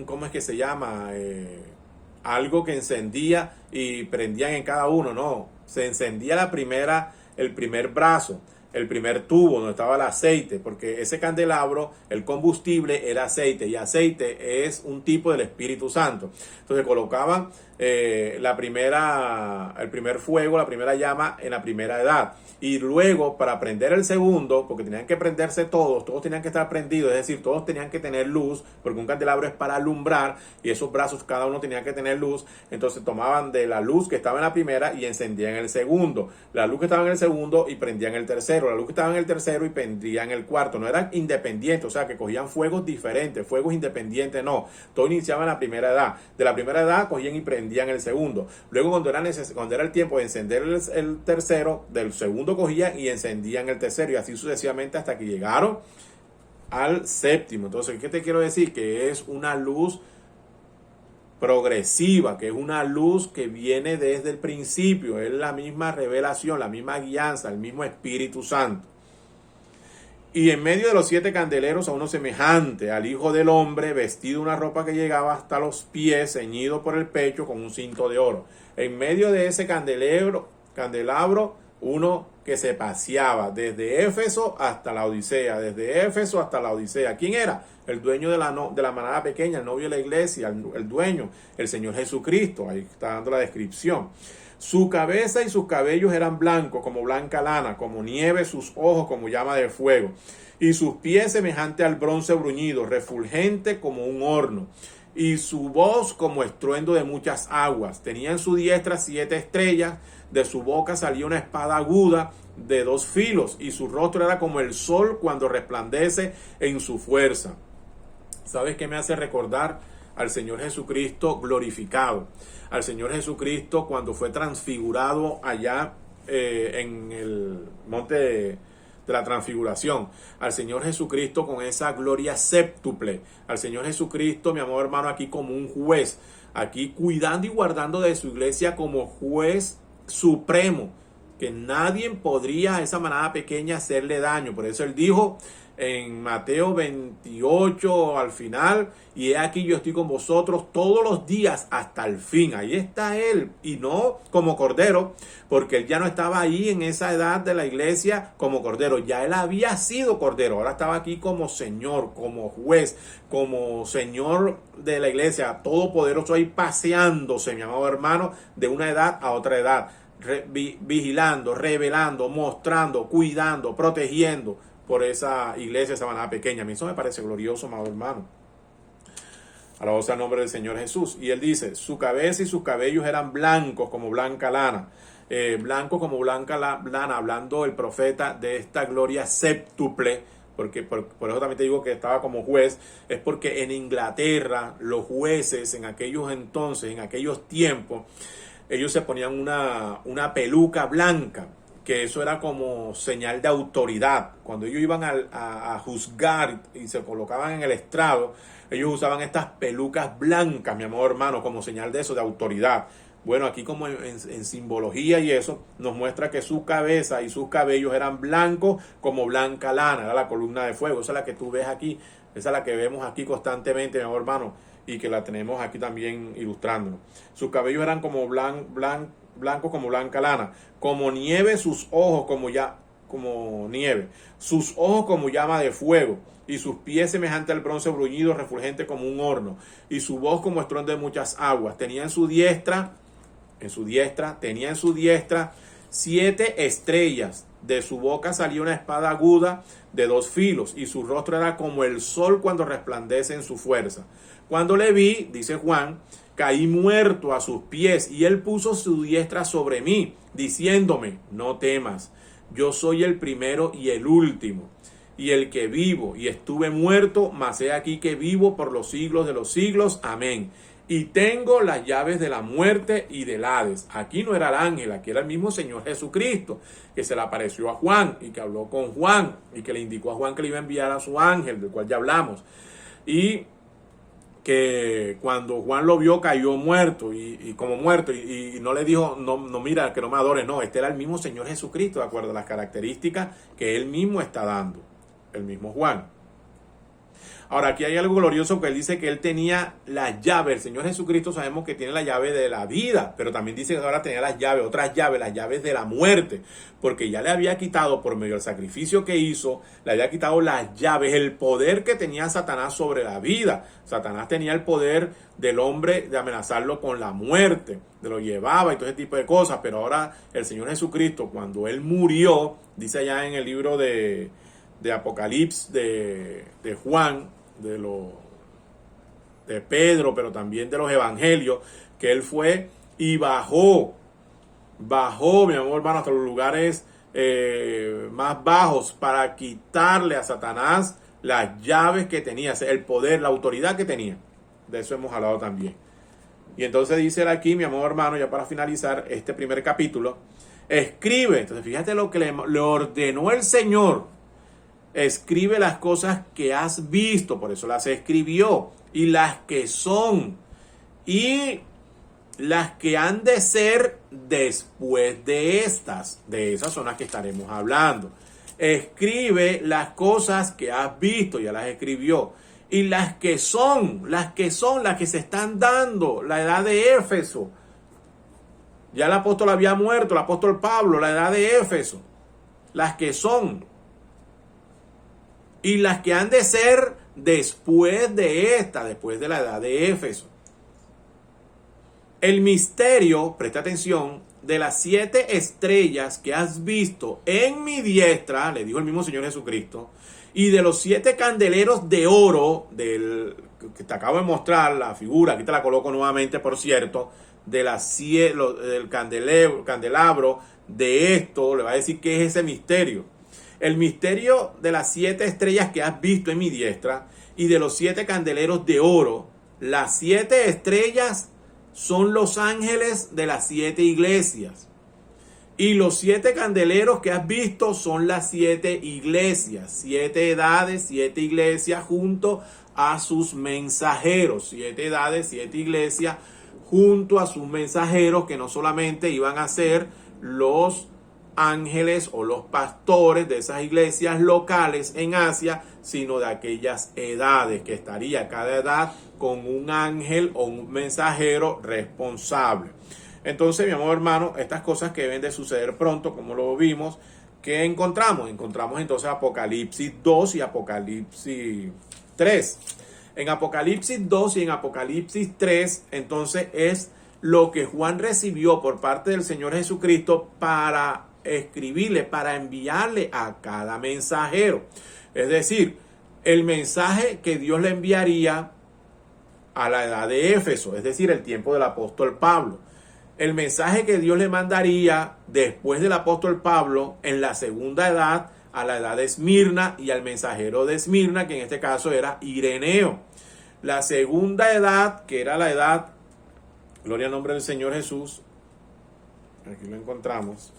A: ¿cómo es que se llama? Algo que encendía y prendían en cada uno, no. Se encendía el primer brazo, el primer tubo donde estaba el aceite, porque ese candelabro, el combustible era aceite, y aceite es un tipo del Espíritu Santo. Entonces colocaban el primer fuego, la primera llama en la primera edad, y luego para prender el segundo, porque tenían que prenderse todos tenían que estar prendidos, es decir, todos tenían que tener luz, porque un candelabro es para alumbrar, y esos brazos cada uno tenía que tener luz. Entonces tomaban de la luz que estaba en la primera y encendían el segundo, la luz que estaba en el segundo y prendían el tercero, la luz que estaba en el tercero y prendían el cuarto. No eran independientes, o sea que cogían fuegos diferentes, fuegos independientes, no, todo iniciaba en la primera edad. De la primera edad cogían y prendían el segundo. Luego cuando era el tiempo de encender el tercero, del segundo cogían y encendían el tercero, y así sucesivamente hasta que llegaron al séptimo. Entonces, ¿qué te quiero decir? Que es una luz progresiva, que es una luz que viene desde el principio, es la misma revelación, la misma guianza, el mismo Espíritu Santo. Y en medio de los 7 candeleros a uno semejante al Hijo del Hombre, vestido de una ropa que llegaba hasta los pies, ceñido por el pecho con un cinto de oro. En medio de ese candelabro, uno que se paseaba desde Éfeso hasta la Odisea, desde Éfeso hasta la Odisea. ¿Quién era? El dueño de la manada pequeña, el novio de la iglesia, el dueño, el Señor Jesucristo. Ahí está dando la descripción. Su cabeza y sus cabellos eran blancos como blanca lana, como nieve, sus ojos como llama de fuego, y sus pies semejante al bronce bruñido, refulgente como un horno, y su voz como estruendo de muchas aguas. Tenía en su diestra 7 estrellas, de su boca salía una espada aguda de 2 filos, y su rostro era como el sol cuando resplandece en su fuerza. ¿Sabes qué me hace recordar? Al Señor Jesucristo glorificado, al Señor Jesucristo cuando fue transfigurado allá en el monte de la transfiguración, al Señor Jesucristo con esa gloria séptuple, al Señor Jesucristo, mi amor hermano, aquí como un juez, aquí cuidando y guardando de su iglesia como juez supremo, que nadie podría a esa manada pequeña hacerle daño. Por eso él dijo en Mateo 28 al final, y he aquí yo estoy con vosotros todos los días hasta el fin. Ahí está él, y no como cordero, porque él ya no estaba ahí en esa edad de la iglesia como cordero, ya él había sido cordero, ahora estaba aquí como Señor, como juez, como Señor de la iglesia, todopoderoso, ahí paseándose, mi amado hermano, de una edad a otra edad, vigilando, revelando, mostrando, cuidando, protegiendo por esa iglesia, esa manada pequeña. A mí eso me parece glorioso, amado hermano. Alabado sea el nombre del Señor Jesús. Y él dice, su cabeza y sus cabellos eran blancos como blanca lana. Blancos como blanca lana, hablando el profeta de esta gloria séptuple, porque por eso también te digo que estaba como juez, es porque en Inglaterra los jueces en aquellos entonces, en aquellos tiempos, ellos se ponían una peluca blanca. que eso era como señal de autoridad. Cuando ellos iban a juzgar y se colocaban en el estrado, ellos usaban estas pelucas blancas, mi amor hermano, como señal de eso, de autoridad. Bueno, aquí como en simbología y eso, nos muestra que su cabeza y sus cabellos eran blancos como blanca lana, era la columna de fuego. Esa es la que tú ves aquí, esa es la que vemos aquí constantemente, mi amor hermano, y que la tenemos aquí también ilustrándonos. Sus cabellos eran como blancos como blanca lana, como nieve sus ojos como nieve, sus ojos como llama de fuego, y sus pies semejante al bronce bruñido, refulgente como un horno, y su voz como estruendo de muchas aguas. Tenía en su diestra 7 estrellas. De su boca salía una espada aguda de 2 filos, y su rostro era como el sol cuando resplandece en su fuerza. Cuando le vi, dice Juan, caí muerto a sus pies, y él puso su diestra sobre mí, diciéndome: no temas, yo soy el primero y el último, y el que vivo, y estuve muerto, mas he aquí que vivo por los siglos de los siglos. Amén. Y tengo las llaves de la muerte y del Hades. Aquí no era el ángel, aquí era el mismo Señor Jesucristo, que se le apareció a Juan y que habló con Juan y que le indicó a Juan que le iba a enviar a su ángel, del cual ya hablamos. Y que cuando Juan lo vio cayó muerto y como muerto y no le dijo, no mira, que no me adores, no, este era el mismo Señor Jesucristo, de acuerdo a las características que él mismo está dando, el mismo Juan. Ahora, aquí hay algo glorioso, que él dice que él tenía la llave. El Señor Jesucristo sabemos que tiene la llave de la vida, pero también dice que ahora tenía las llaves, otras llaves, las llaves de la muerte, porque ya le había quitado, por medio del sacrificio que hizo, le había quitado las llaves, el poder que tenía Satanás sobre la vida. Satanás tenía el poder del hombre de amenazarlo con la muerte, de lo llevaba y todo ese tipo de cosas, pero ahora el Señor Jesucristo, cuando él murió, dice allá en el libro de Apocalipsis de Juan, de Pedro, pero también de los evangelios, que él fue y bajó, mi amor hermano, hasta los lugares más bajos para quitarle a Satanás las llaves que tenía, el poder, la autoridad que tenía. De eso hemos hablado también. Y entonces dice él aquí, mi amor hermano, ya para finalizar este primer capítulo, escribe. Entonces fíjate lo que le ordenó el Señor. Escribe las cosas que has visto, por eso las escribió, y las que son, y las que han de ser después de estas. De esas son las que estaremos hablando. Escribe las cosas que has visto, ya las escribió, y las que las que se están dando, la edad de Éfeso. Ya el apóstol había muerto, el apóstol Pablo, la edad de Éfeso. Las que son. Y las que han de ser después de esta, después de la edad de Éfeso. El misterio, presta atención, de las 7 estrellas que has visto en mi diestra, le dijo el mismo Señor Jesucristo, y de los 7 candeleros de oro, del que te acabo de mostrar la figura, aquí te la coloco nuevamente, por cierto, del candelabro, de esto, le va a decir qué es ese misterio. El misterio de las 7 estrellas que has visto en mi diestra y de los 7 candeleros de oro. Las 7 estrellas son los ángeles de las 7 iglesias. Y los 7 candeleros que has visto son las 7 iglesias. 7 edades, 7 iglesias junto a sus mensajeros. 7 edades, 7 iglesias junto a sus mensajeros, que no solamente iban a ser los ángeles o los pastores de esas iglesias locales en Asia, sino de aquellas edades, que estaría cada edad con un ángel o un mensajero responsable. Entonces, mi amor hermano, estas cosas que deben de suceder pronto, como lo vimos, ¿qué encontramos? Encontramos entonces Apocalipsis 2 y Apocalipsis 3. En Apocalipsis 2 y en Apocalipsis 3, entonces es lo que Juan recibió por parte del Señor Jesucristo para escribirle, para enviarle a cada mensajero. Es decir, el mensaje que Dios le enviaría a la edad de Éfeso, es decir, el tiempo del apóstol Pablo. El mensaje que Dios le mandaría después del apóstol Pablo en la segunda edad, a la edad de Esmirna y al mensajero de Esmirna, que en este caso era Ireneo. La segunda edad, que era la edad, gloria al nombre del Señor Jesús, aquí lo encontramos.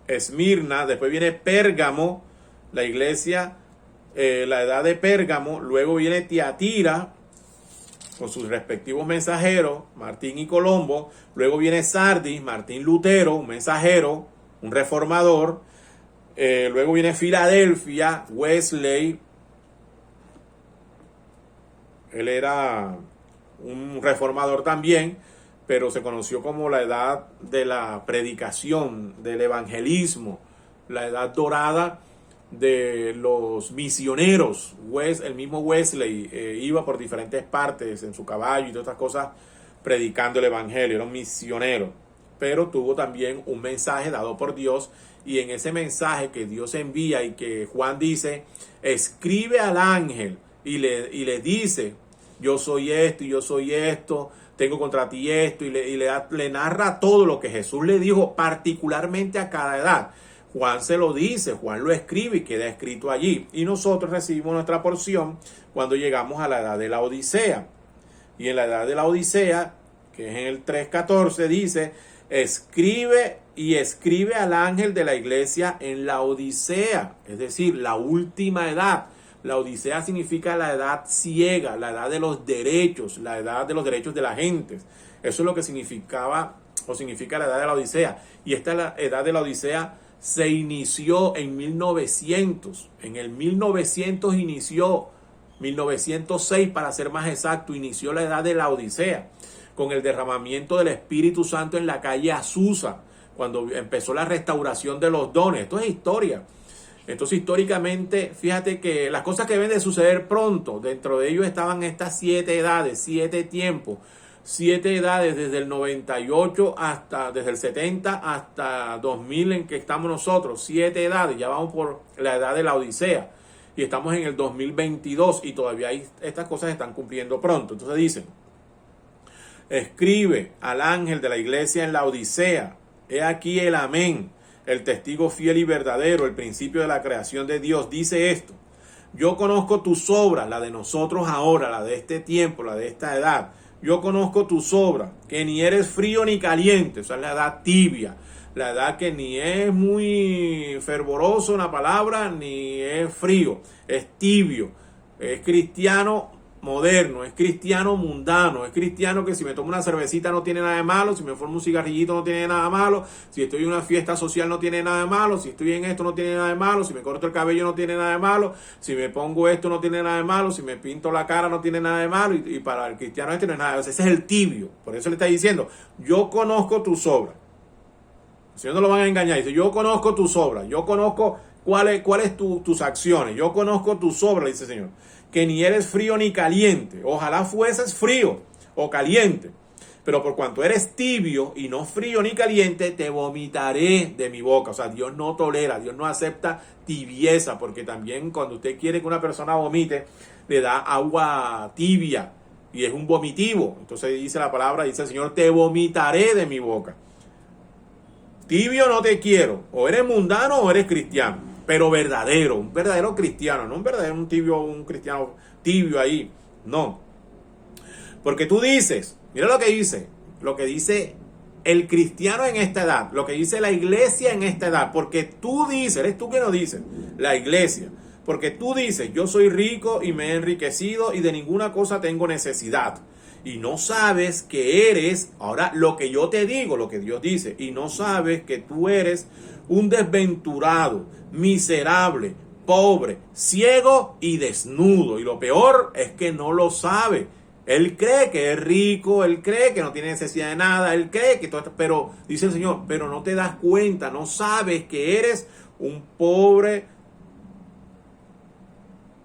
A: Esmirna, después viene Pérgamo, la iglesia, la edad de Pérgamo, luego viene Tiatira, con sus respectivos mensajeros, Martín y Colombo, luego viene Sardis, Martín Lutero, un mensajero, un reformador, luego viene Filadelfia, Wesley, él era un reformador también, pero se conoció como la edad de la predicación, del evangelismo, la edad dorada de los misioneros. El mismo Wesley iba por diferentes partes en su caballo y todas estas cosas predicando el evangelio, era un misionero, pero tuvo también un mensaje dado por Dios, y en ese mensaje que Dios envía y que Juan dice, escribe al ángel y le dice, yo soy esto y yo soy esto, tengo contra ti esto, y le narra todo lo que Jesús le dijo particularmente a cada edad. Juan se lo dice, Juan lo escribe y queda escrito allí. Y nosotros recibimos nuestra porción cuando llegamos a la edad de la Odisea. Y en la edad de la Odisea, que es en el 3:14, dice, escribe al ángel de la iglesia en la Odisea, es decir, la última edad. La Odisea significa la edad ciega, la edad de los derechos, la edad de los derechos de la gente. Eso es lo que significaba o significa la edad de la Odisea. Y esta la edad de la Odisea se inició en 1900. En el 1900 inició, 1906 para ser más exacto, inició la edad de la Odisea, con el derramamiento del Espíritu Santo en la calle Azusa, cuando empezó la restauración de los dones. Esto es historia. Entonces, históricamente, fíjate que las cosas que deben de suceder pronto, dentro de ellos estaban estas 7 edades, 7 tiempos, 7 edades desde el 98 desde el 70 hasta 2000 en que estamos nosotros, 7 edades, ya vamos por la edad de la Odisea y estamos en el 2022 y todavía estas cosas se están cumpliendo pronto. Entonces dicen, escribe al ángel de la iglesia en la Odisea, he aquí el amén, el testigo fiel y verdadero, el principio de la creación de Dios, dice esto: yo conozco tus obras, la de nosotros ahora, la de este tiempo, la de esta edad. Yo conozco tus obras, que ni eres frío ni caliente, o sea, la edad tibia, la edad que ni es muy fervoroso una palabra, ni es frío, es tibio, es cristiano moderno, es cristiano mundano, es cristiano que si me tomo una cervecita no tiene nada de malo, si me formo un cigarrillito no tiene nada de malo, si estoy en una fiesta social no tiene nada de malo, si estoy en esto no tiene nada de malo, si me corto el cabello no tiene nada de malo, si me pongo esto no tiene nada de malo, si me pinto la cara no tiene nada de malo, y para el cristiano no es nada. Ese es el tibio. Por eso le está diciendo, yo conozco tus obras. Si no lo van a engañar, dice, yo conozco tus obras, yo conozco cuáles tus acciones, yo conozco tus obras, dice el Señor, que ni eres frío ni caliente. Ojalá fueses frío o caliente, pero por cuanto eres tibio y no frío ni caliente, te vomitaré de mi boca. O sea, Dios no tolera, Dios no acepta tibieza, porque también cuando usted quiere que una persona vomite, le da agua tibia y es un vomitivo. Entonces dice la palabra, dice el Señor, te vomitaré de mi boca. Tibio no te quiero, o eres mundano o eres cristiano, pero verdadero, un verdadero cristiano, no un cristiano tibio ahí, no. Porque tú dices, mira lo que dice el cristiano en esta edad, lo que dice la iglesia en esta edad, porque tú dices, eres tú que no dices, la iglesia, porque tú dices, yo soy rico y me he enriquecido y de ninguna cosa tengo necesidad. Y no sabes que eres, ahora lo que yo te digo, lo que Dios dice, y no sabes que tú eres un desventurado, miserable, pobre, ciego y desnudo. Y lo peor es que no lo sabe. Él cree que es rico, él cree que no tiene necesidad de nada, él cree que todo esto, pero dice el Señor, pero no te das cuenta, no sabes que eres un pobre,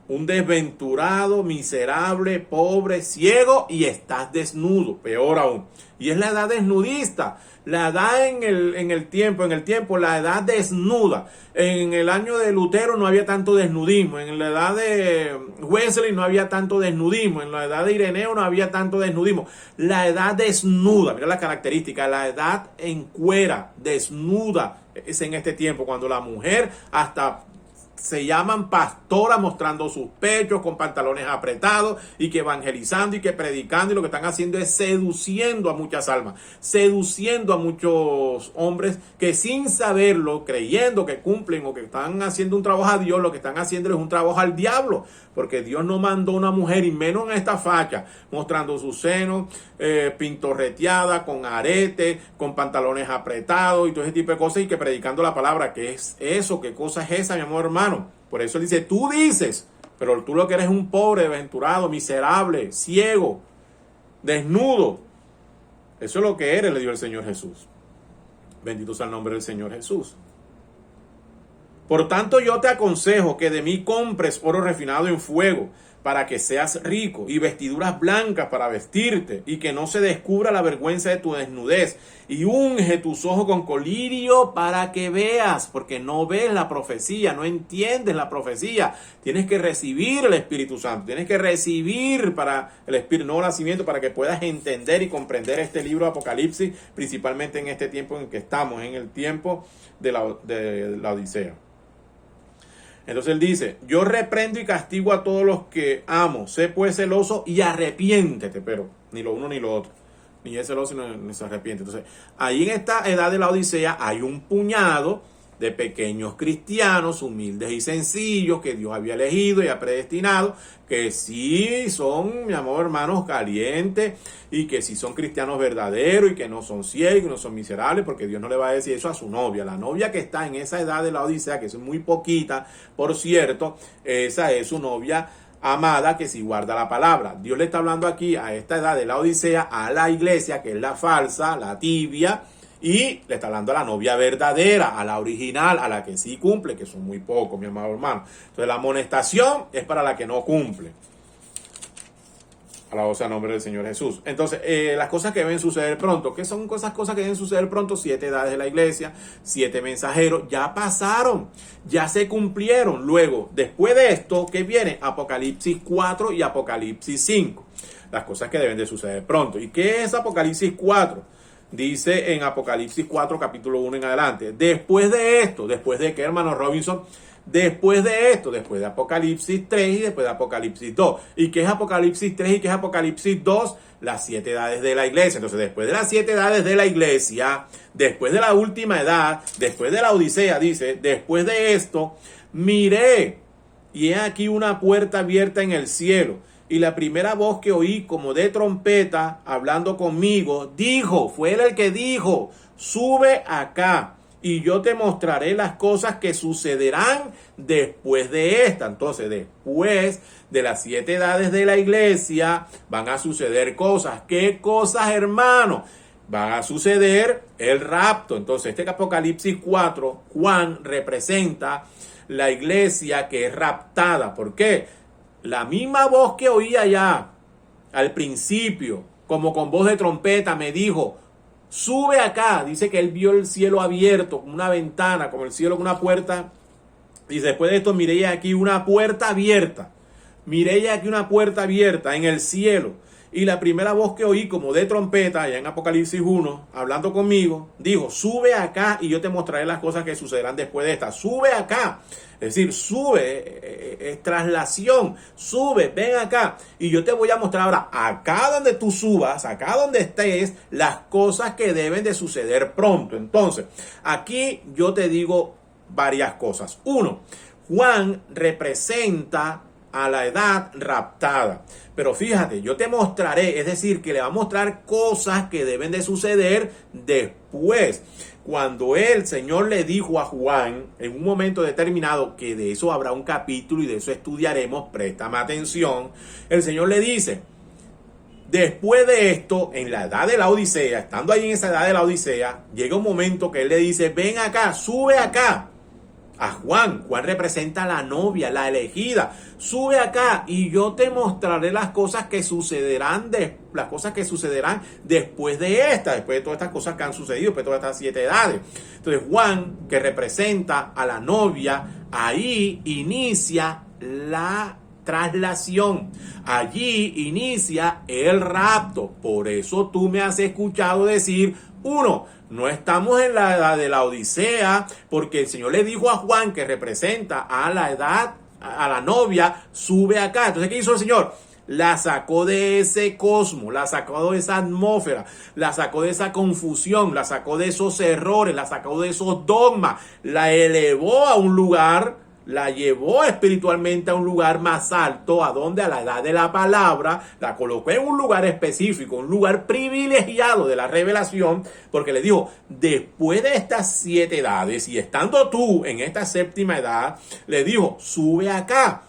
A: un desventurado, miserable, pobre, ciego y estás desnudo, peor aún. Y es la edad desnudista, la edad en el tiempo, la edad desnuda. En el año de Lutero no había tanto desnudismo, en la edad de Wesley no había tanto desnudismo, en la edad de Ireneo no había tanto desnudismo. La edad desnuda, mira la característica, la edad en cuera, desnuda, es en este tiempo, cuando la mujer hasta se llaman pastoras mostrando sus pechos con pantalones apretados y que evangelizando y que predicando, y lo que están haciendo es seduciendo a muchas almas, seduciendo a muchos hombres que sin saberlo, creyendo que cumplen o que están haciendo un trabajo a Dios, lo que están haciendo es un trabajo al diablo, porque Dios no mandó una mujer, y menos en esta facha, mostrando sus senos, pintorreteada, con arete, con pantalones apretados y todo ese tipo de cosas, y que predicando la palabra. ¿Qué es eso? ¿Qué cosa es esa, mi amor hermano? Por eso él dice, tú dices, pero tú lo que eres un pobre, desventurado, miserable, ciego, desnudo. Eso es lo que eres, le dio el Señor Jesús. Bendito sea el nombre del Señor Jesús. Por tanto, yo te aconsejo que de mí compres oro refinado en fuego, para que seas rico, y vestiduras blancas para vestirte, y que no se descubra la vergüenza de tu desnudez, y unge tus ojos con colirio para que veas, porque no ves la profecía, no entiendes la profecía. Tienes que recibir el Espíritu Santo, tienes que recibir para el Espíritu, nuevo nacimiento, para que puedas entender y comprender este libro de Apocalipsis, principalmente en este tiempo en el que estamos, en el tiempo de la Odisea. Entonces él dice, yo reprendo y castigo a todos los que amo, sé pues celoso y arrepiéntete, pero ni lo uno ni lo otro, ni es celoso ni se arrepiente. Entonces, ahí en esta edad de la Odisea hay un puñado de pequeños cristianos humildes y sencillos que Dios había elegido y ha predestinado, que sí son, mi amor, hermanos, calientes, y que sí son cristianos verdaderos y que no son ciegos y no son miserables, porque Dios no le va a decir eso a su novia. La novia que está en esa edad de la Odisea, que es muy poquita, por cierto, esa es su novia amada que sí guarda la palabra. Dios le está hablando aquí a esta edad de la Odisea, a la iglesia, que es la falsa, la tibia, y le está hablando a la novia verdadera, a la original, a la que sí cumple, que son muy pocos, mi amado hermano. Entonces la amonestación es para la que no cumple. Alabado sea el nombre del Señor Jesús. Entonces, las cosas que deben suceder pronto. ¿Qué son cosas que deben suceder pronto? 7 edades de la iglesia, 7 mensajeros, ya pasaron, ya se cumplieron. Luego, después de esto, ¿qué viene? Apocalipsis 4 y Apocalipsis 5. Las cosas que deben de suceder pronto. ¿Y qué es Apocalipsis 4? Dice en Apocalipsis 4, capítulo 1 en adelante. Después de esto, después de que, hermano Robinson, después de esto, después de Apocalipsis 3 y después de Apocalipsis 2. ¿Y qué es Apocalipsis 3 y qué es Apocalipsis 2? Las 7 edades de la iglesia. Entonces, después de las 7 edades de la iglesia, después de la última edad, después de la Odisea, dice, después de esto, miré, y he aquí una puerta abierta en el cielo. Y la primera voz que oí como de trompeta hablando conmigo, dijo, fue él el que dijo, sube acá y yo te mostraré las cosas que sucederán después de esta. Entonces, después de las 7 edades de la iglesia, van a suceder cosas. ¿Qué cosas, hermano? Van a suceder el rapto. Entonces, este Apocalipsis 4, Juan representa la iglesia que es raptada. ¿Por qué? La misma voz que oía ya al principio, como con voz de trompeta, me dijo, sube acá. Dice que él vio el cielo abierto, como una ventana, como el cielo con una puerta. Y después de esto miré aquí una puerta abierta. Miré aquí una puerta abierta en el cielo. Y la primera voz que oí como de trompeta, allá en Apocalipsis 1, hablando conmigo, dijo, sube acá y yo te mostraré las cosas que sucederán después de esta. Sube acá. Es decir, sube, es traslación, sube, ven acá. Y yo te voy a mostrar ahora, acá donde tú subas, acá donde estés, las cosas que deben de suceder pronto. Entonces, aquí yo te digo varias cosas. 1, Juan representa a la edad raptada. Pero fíjate, yo te mostraré, es decir, que le va a mostrar cosas que deben de suceder después. Cuando el Señor le dijo a Juan en un momento determinado, que de eso habrá un capítulo y de eso estudiaremos, préstame atención, el Señor le dice, después de esto, en la edad de la Odisea, estando ahí en esa edad de la Odisea, llega un momento que él le dice, ven acá, sube acá. A Juan. Juan representa a la novia, la elegida. Sube acá y yo te mostraré las cosas que sucederán después de esta, después de todas estas cosas que han sucedido, después de todas estas 7 edades. Entonces Juan, que representa a la novia, ahí inicia la traslación. Allí inicia el rapto. Por eso tú me has escuchado decir, Uno, no estamos en la edad de la Odisea, porque el Señor le dijo a Juan, que representa a la edad, a la novia, sube acá. Entonces, ¿qué hizo el Señor? La sacó de ese cosmos, la sacó de esa atmósfera, la sacó de esa confusión, la sacó de esos errores, la sacó de esos dogmas, la elevó a un lugar, la llevó espiritualmente a un lugar más alto, a donde a la edad de la palabra, la colocó en un lugar específico, un lugar privilegiado de la revelación, porque le dijo, después de estas 7 edades, y estando tú en esta 7ª edad, le dijo, sube acá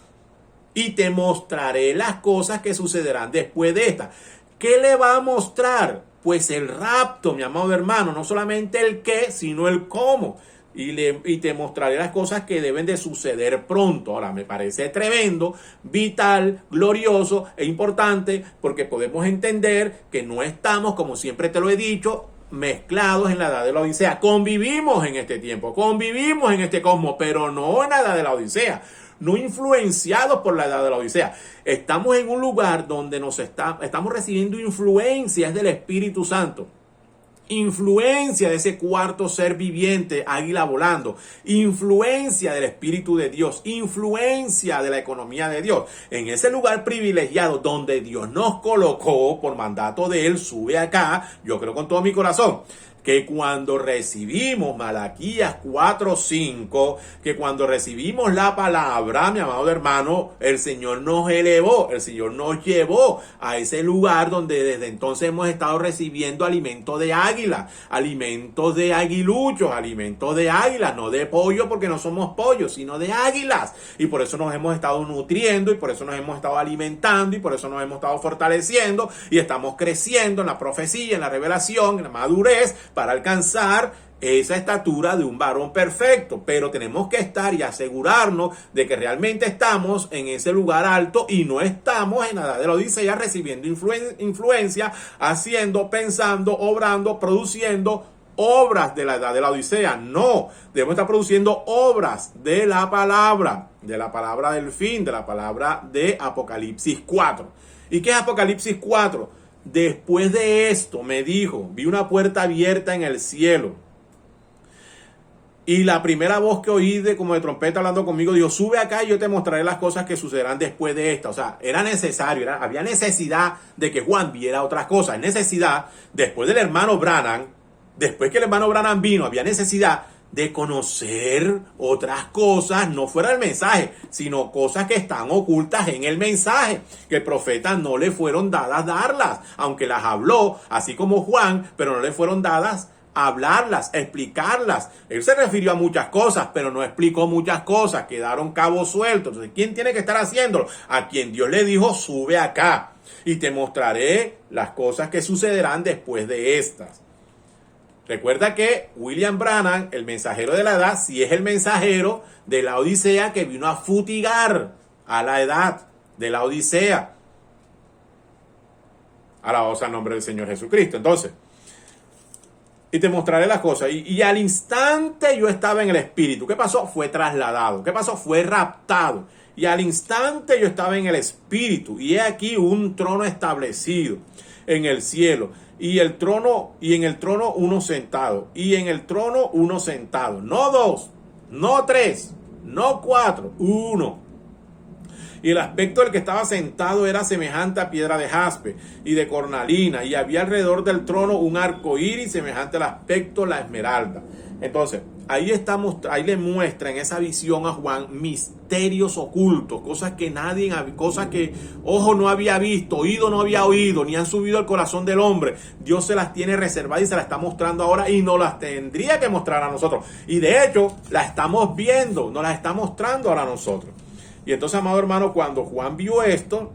A: y te mostraré las cosas que sucederán después de esta. ¿Qué le va a mostrar? Pues el rapto, mi amado hermano, no solamente el qué, sino el cómo. Y te mostraré las cosas que deben de suceder pronto. Ahora, me parece tremendo, vital, glorioso e importante, porque podemos entender que no estamos, como siempre te lo he dicho, mezclados en la edad de la Odisea. Convivimos en este tiempo, convivimos en este cosmos, pero no en la edad de la Odisea. No influenciados por la edad de la Odisea. Estamos en un lugar donde estamos recibiendo influencias del Espíritu Santo. Influencia de ese cuarto ser viviente, águila volando. Influencia del Espíritu de Dios. Influencia de la economía de Dios. En ese lugar privilegiado donde Dios nos colocó por mandato de Él, sube acá. Yo creo con todo mi corazón que cuando recibimos Malaquías 4:5, que cuando recibimos la palabra, mi amado hermano, el Señor nos elevó, el Señor nos llevó a ese lugar donde desde entonces hemos estado recibiendo alimento de águila, alimentos de aguiluchos, alimentos de águilas, no de pollo porque no somos pollos, sino de águilas. Y por eso nos hemos estado nutriendo y por eso nos hemos estado alimentando y por eso nos hemos estado fortaleciendo y estamos creciendo en la profecía, en la revelación, en la madurez, para alcanzar esa estatura de un varón perfecto. Pero tenemos que estar y asegurarnos de que realmente estamos en ese lugar alto y no estamos en la edad de la Odisea recibiendo influencia, haciendo, pensando, obrando, produciendo obras de la edad de la Odisea. No, debemos estar produciendo obras de la palabra del fin, de la palabra de Apocalipsis 4. ¿Y qué es Apocalipsis 4? Después de esto me dijo, vi una puerta abierta en el cielo. Y la primera voz que oí como de trompeta hablando conmigo, dijo, sube acá y yo te mostraré las cosas que sucederán después de esta. O sea, era necesario, había necesidad de que Juan viera otras cosas. Necesidad, después del hermano Branham, después que el hermano Branham vino, había necesidad de conocer otras cosas, no fuera el mensaje, sino cosas que están ocultas en el mensaje, que el profeta no le fueron dadas darlas, aunque las habló, así como Juan, pero no le fueron dadas hablarlas, explicarlas. Él se refirió a muchas cosas, pero no explicó muchas cosas, quedaron cabos sueltos. Entonces, ¿quién tiene que estar haciéndolo? A quien Dios le dijo, sube acá y te mostraré las cosas que sucederán después de estas. Recuerda que William Branham, el mensajero de la edad, sí es el mensajero de la Odisea que vino a futigar a la edad de la Odisea. Alabado sea el nombre del Señor Jesucristo. Entonces, y te mostraré las cosas. Y al instante yo estaba en el Espíritu. ¿Qué pasó? Fue trasladado. ¿Qué pasó? Fue raptado. Y al instante yo estaba en el Espíritu. Y he aquí un trono establecido en el cielo. Y en el trono uno sentado. Y en el trono uno sentado. No 2, no 3, no 4, 1. Y el aspecto del que estaba sentado era semejante a piedra de jaspe y de cornalina. Y había alrededor del trono un arco iris semejante al aspecto la esmeralda. Entonces, ahí le muestra en esa visión a Juan misterios ocultos, cosas que cosas que ojo no había visto, oído no había oído, ni han subido al corazón del hombre. Dios se las tiene reservadas y se las está mostrando ahora y nos las tendría que mostrar a nosotros. Y de hecho, las estamos viendo, nos las está mostrando ahora a nosotros. Y entonces, amado hermano, cuando Juan vio esto,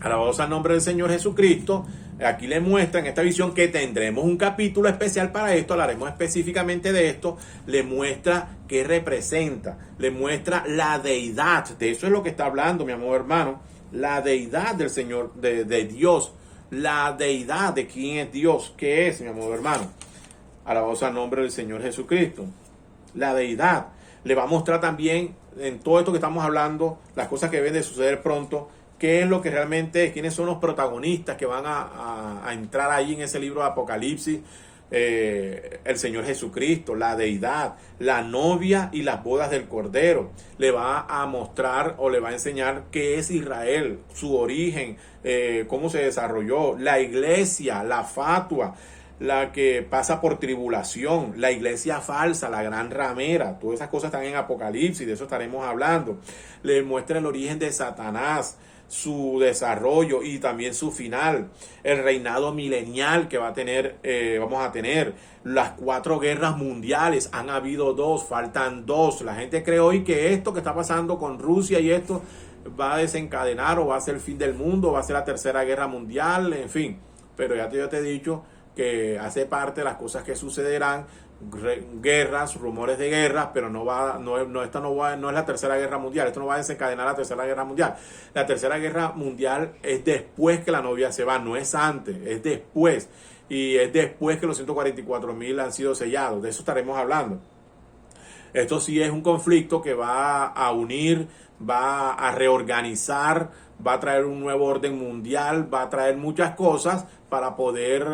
A: alabado sea el nombre del Señor Jesucristo, aquí le muestra en esta visión que tendremos un capítulo especial para esto, hablaremos específicamente de esto, le muestra qué representa, le muestra la deidad, de eso es lo que está hablando mi amado hermano, la deidad del Señor, de Dios, la deidad de quién es Dios, qué es mi amado hermano, alabado sea el nombre del Señor Jesucristo, la deidad, le va a mostrar también en todo esto que estamos hablando, las cosas que deben de suceder pronto, qué es lo que realmente, quiénes son los protagonistas que van a entrar ahí en ese libro de Apocalipsis, el Señor Jesucristo, la deidad, la novia y las bodas del Cordero. Le va a mostrar o le va a enseñar qué es Israel, su origen, cómo se desarrolló, la iglesia, la fatua, la que pasa por tribulación, la iglesia falsa, la gran ramera. Todas esas cosas están en Apocalipsis, de eso estaremos hablando. Le muestra el origen de Satanás, su desarrollo y también su final, el reinado milenial que vamos a tener, las 4 guerras mundiales. Han habido 2, faltan 2. La gente cree hoy que esto que está pasando con Rusia y esto va a desencadenar o va a ser el fin del mundo, va a ser la tercera guerra mundial, en fin. Pero yo te he dicho que hace parte de las cosas que sucederán, guerras, rumores de guerras, pero esta no es la tercera guerra mundial. Esto no va a desencadenar la tercera guerra mundial. La tercera guerra mundial es después que la novia se va, no es antes, es después. Y es después que los 144,000 han sido sellados. De eso estaremos hablando. Esto sí es un conflicto que va a unir, va a reorganizar, va a traer un nuevo orden mundial, va a traer muchas cosas para poder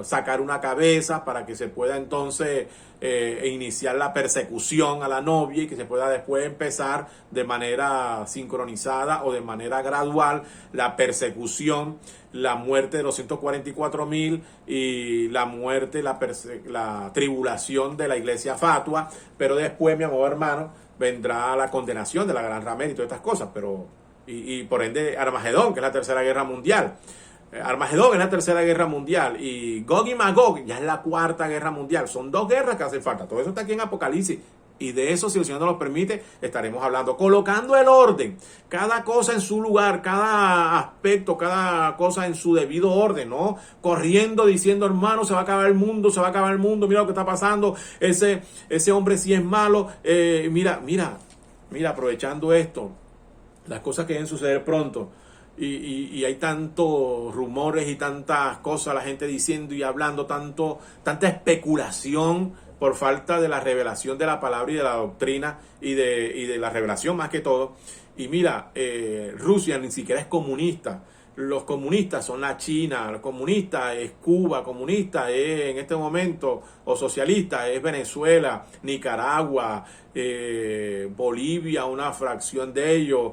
A: sacar una cabeza, para que se pueda entonces iniciar la persecución a la novia y que se pueda después empezar de manera sincronizada o de manera gradual la persecución, la muerte de los 144,000 y la muerte, la tribulación de la iglesia fatua. Pero después, mi amor hermano, vendrá la condenación de la gran ramera y todas estas cosas, y por ende Armagedón, que es la tercera guerra mundial. Armagedón es la tercera guerra mundial y Gog y Magog ya es la cuarta guerra mundial. Son 2 guerras que hacen falta. Todo eso está aquí en Apocalipsis. Y de eso, si el Señor nos lo permite, estaremos hablando, colocando el orden, cada cosa en su lugar, cada aspecto, cada cosa en su debido orden, ¿no? Corriendo, diciendo, hermano, se va a acabar el mundo, mira lo que está pasando, ese hombre sí es malo, mira, aprovechando esto, las cosas que deben suceder pronto. Y hay tantos rumores y tantas cosas, la gente diciendo y hablando, tanta especulación por falta de la revelación de la palabra y de la doctrina y de la revelación más que todo. Y mira, Rusia ni siquiera es comunista. Los comunistas son la China, los comunistas es Cuba, comunista es en este momento, o socialista es Venezuela, Nicaragua, Bolivia, una fracción de ellos,